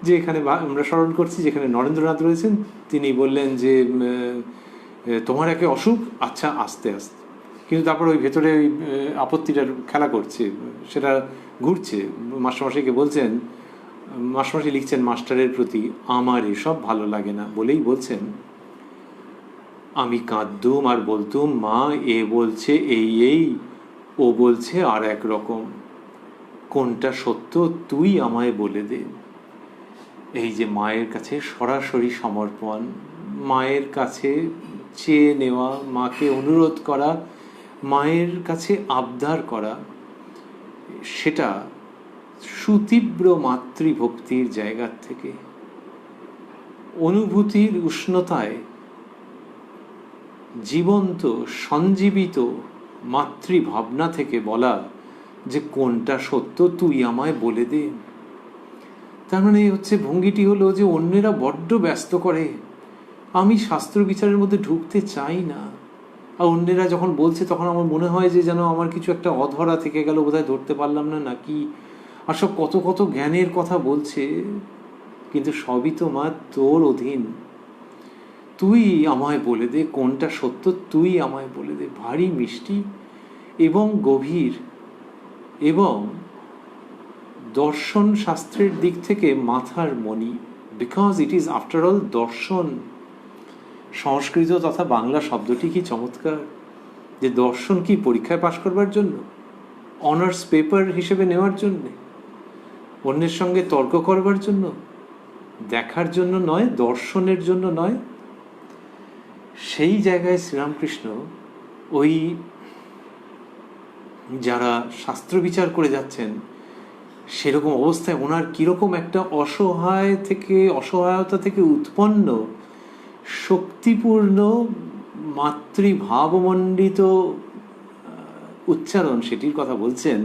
যে এখানে আমরা স্মরণ করছি যেখানে নরেন্দ্রনাথ রয়েছেন, তিনি বললেন যে তোমার একে অসুখ, আচ্ছা আস্তে আস্তে, কিন্তু তারপর ওই ভেতরে ওই আপত্তিটার খেলা করছে, সেটা ঘুরছে। মাস্টারমশাইকে বলছেন, মাস্টারমশাই লিখছেন মাস্টারের প্রতি, আমার এসব ভালো লাগে না বলেই বলছেন, আমি কাঁদতুম আর বলতুম, মা এ বলছে এই, ও বলছে আর এক রকম, কোনটা সত্য তুই আমায় বলে দে। এই যে মায়ের কাছে সরাসরি সমর্পণ, মায়ের কাছে চেয়ে নেওয়া, মাকে অনুরোধ করা, মায়ের কাছে আবদার করা, সেটা সুতীব্র মাতৃভক্তির জায়গা থেকে, অনুভূতির উষ্ণতায় জীবন্ত সঞ্জীবিত মাতৃভাবনা থেকে বলা যে কোনটা সত্য তুই আমায় বলে দে। তার মানে হচ্ছে ভঙ্গিটি হলো যে অন্যেরা বড্ড ব্যস্ত করে, আমি শাস্ত্র বিচারের মধ্যে ঢুকতে চাই না। আর অন্যেরা যখন বলছে তখন আমার মনে হয় যে যেন আমার কিছু একটা অধরা থেকে গেল, বোধহয় ধরতে পারলাম না নাকি, আর সব কত কত জ্ঞানের কথা বলছে, কিন্তু সবই তো মা তোর অধীন, তুই আমায় বলে দে কোনটা সত্য, তুই আমায় বলে দে। ভারী মিষ্টি এবং গভীর, এবং দর্শন শাস্ত্রের দিক থেকে মাথার মণি, because it is after all দর্শন। সংস্কৃত তথা বাংলা শব্দটি কি চমৎকার, যে দর্শন কি পরীক্ষায় পাশ করবার জন্য, অনার্স পেপার হিসেবে নেওয়ার জন্য, অন্যের সঙ্গে তর্ক করবার জন্য, দেখার জন্য নয়, দর্শনের জন্য নয়। সেই জায়গায় শ্রীরামকৃষ্ণ ওই যারা শাস্ত্র বিচার করে যাচ্ছেন সেরকম অবস্থায় ওনার কিরকম একটা অসহায়তা থেকে উৎপন্ন শক্তিপূর্ণ মাতৃভাবমণ্ডিত উচ্চারণ, সেটির কথা বলছেন,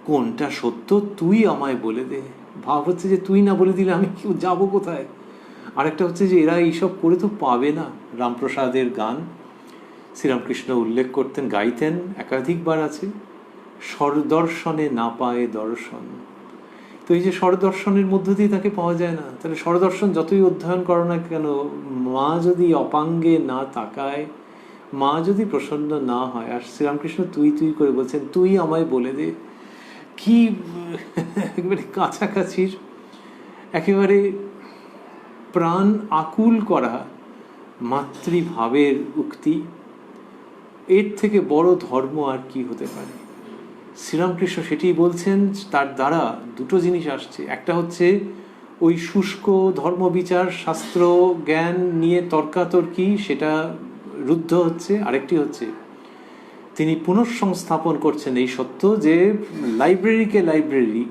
কোনটা সত্য তুই আমায় বলে দে। ভাব হচ্ছে যে তুই না বলে দিলে আমি কেউ যাবো কোথায়। আরেকটা হচ্ছে যে এরা এইসব করে তো পাবে না। রামপ্রসাদের গান শ্রীরামকৃষ্ণ উল্লেখ করতেন, গাইতেন, একাধিকবার আছে, স্বরদর্শনে না পায় দর্শন। তো এই যে স্বরদর্শনের মধ্য দিয়ে তাকে পাওয়া যায় না, তাহলে স্বরদর্শন যতই অধ্যয়ন করো না কেন, মা যদি অপাঙ্গে না তাকায়, মা যদি প্রসন্ন না হয়, আর শ্রীরামকৃষ্ণ তুই তুই করে বলছেন তুই আমায় বলে দে, কি একেবারে কাছাকাছির, একেবারে প্রাণ আকুল করা মাতৃভাবের উক্তি। এর থেকে বড় ধর্ম আর কি হতে পারে। শ্রীরামকৃষ্ণ সেটি বলছেন, তার দ্বারা দুটো জিনিস আসছে। একটা হচ্ছে ওই শুষ্ক ধর্মবিচার, শাস্ত্র জ্ঞান নিয়ে তর্কাতর্কি, সেটা রুদ্ধ হচ্ছে। আরেকটি হচ্ছে তিনি পুনঃসংস্থাপন করছেন এই সত্য যে লাইব্রেরিকে লাইব্রেরি,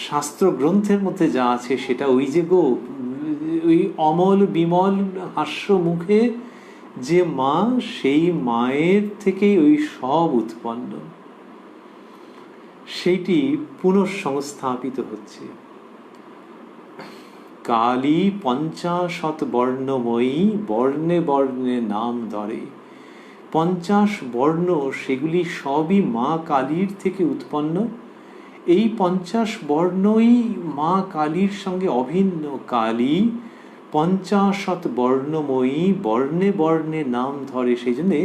শাস্ত্র গ্রন্থের মধ্যে যা আছে সেটা ওই যে গো, ওই অমল বিমল হাস্য মুখে যে মা, সেই মায়ের থেকেই ওই সব উৎপন্ন, সেইটি পুনঃসংস্থাপিত হচ্ছে। কালী 50 বর্ণময়ী, বর্ণে বর্ণে নাম ধরে। 50 বর্ণ, সেগুলি সবই মা কালীর থেকে উৎপন্ন। এই 50 বর্ণই মা কালীর সঙ্গে অভিন্ন। কালী 50 বর্ণময়ী, বর্ণে বর্ণে নাম ধরে। সেই জন্যে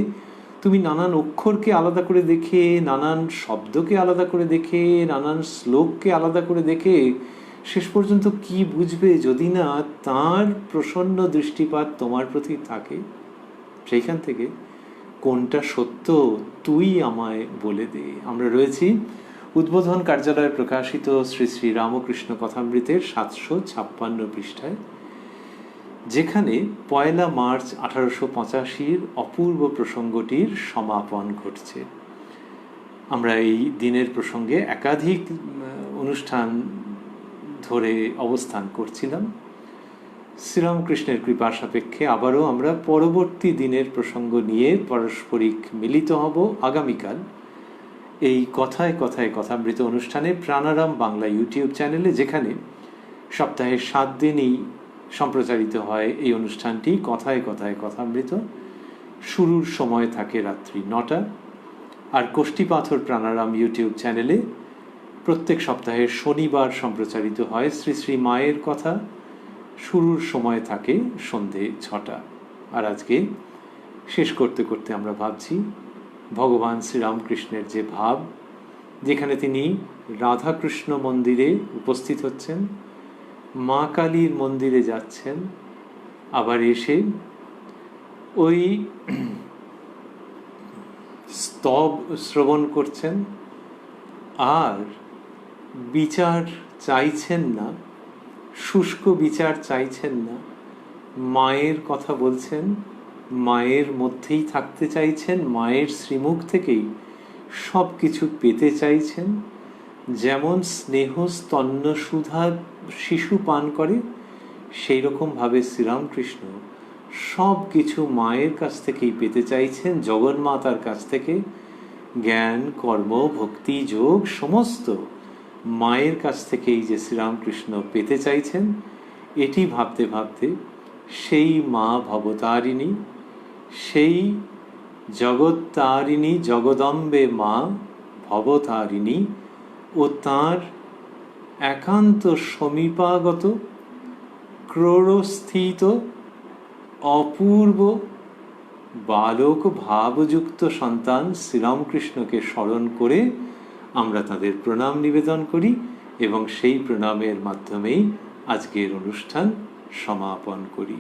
তুমি নানান অক্ষরকে আলাদা করে দেখে, নানান শব্দকে আলাদা করে দেখে, নানান শ্লোককে আলাদা করে দেখে শেষ পর্যন্ত কি বুঝবে যদি না তার প্রসন্ন দৃষ্টিপাত তোমার প্রতি থাকে। সেইখান থেকে কোনটা সত্য তুই আমায় বলে দে। আমরা রয়েছি উদ্বোধন কার্যালয়ে প্রকাশিত শ্রী শ্রী রামকৃষ্ণ কথামৃতের 756 পৃষ্ঠায়, যেখানে 1 মার্চ 1885 অপূর্ব প্রসঙ্গটির সমাপন ঘটছে। আমরা এই দিনের প্রসঙ্গে একাধিক অনুষ্ঠান ধরে অবস্থান করছিলাম। শ্রীরামকৃষ্ণের কৃপা সাপেক্ষে আবারও আমরা পরবর্তী দিনের প্রসঙ্গ নিয়ে পারস্পরিক মিলিত হব আগামীকাল এই কথায় কথায় কথামৃত অনুষ্ঠানে, প্রাণারাম বাংলা ইউটিউব চ্যানেলে, যেখানে সপ্তাহে 7 দিনই সম্প্রচারিত হয় এই অনুষ্ঠানটি কথায় কথায় কথামৃত। শুরুর সময় থাকে রাত্রি 9টা, আর কোষ্ঠীপাথর প্রাণারাম ইউটিউব চ্যানেলে প্রত্যেক সপ্তাহে শনিবার সম্প্রচারিত হয়। শ্রী শ্রী মায়ের কথা শুরুর সময় থাকে সন্ধে 6টা। আর আজকে শেষ করতে করতে আমরা ভাবছি ভগবান শ্রীরামকৃষ্ণের যে ভাব, যেখানে তিনি রাধাকৃষ্ণ মন্দিরে উপস্থিত হচ্ছেন, মা কালীর মন্দিরে যাচ্ছেন, আবার এসে ওই স্তব শ্রবণ করছেন, আর বিচার চাইছেন না, শুষ্ক বিচার চাইছেন না, মায়ের কথা বলছেন, মায়ের মধ্যেই থাকতে চাইছেন, মায়ের শ্রীমুখ থেকেই সব কিছু পেতে চাইছেন। যেমন স্নেহ স্তন্য সুধা শিশু পান করে, সেই রকমভাবে শ্রীরামকৃষ্ণ সব কিছু মায়ের কাছ থেকেই পেতে চাইছেন, জগন্মাতার কাছ থেকে। জ্ঞান, কর্ম, ভক্তি, যোগ সমস্ত মায়ের কাছ থেকেই যে শ্রীরামকৃষ্ণ পেতে চাইছেন, এটি ভাবতে ভাবতে সেই মা ভবতারিণী, সেই জগত্তারিণী, জগদম্বে মা ভবতারিণী ও তাঁর একান্ত সমীপাগত ক্রোড়স্থিত অপূর্ব বালক ভাবযুক্ত সন্তান শ্রীরামকৃষ্ণকে স্মরণ করে আমরা তাদের প্রণাম নিবেদন করি, এবং সেই প্রণামের মাধ্যমেই আজকের অনুষ্ঠান সমাপন করি।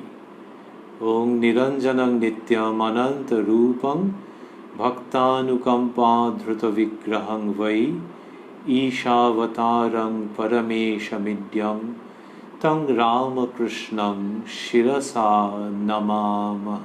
ওং নিরঞ্জনং নিত্যমনন্ত রূপং ভক্তানুকম্পা ধৃত বিগ্রহং বৈ ঈশাবতারং পরমেশমিড্যং তং রামকৃষ্ণং শিরসা নমামহ।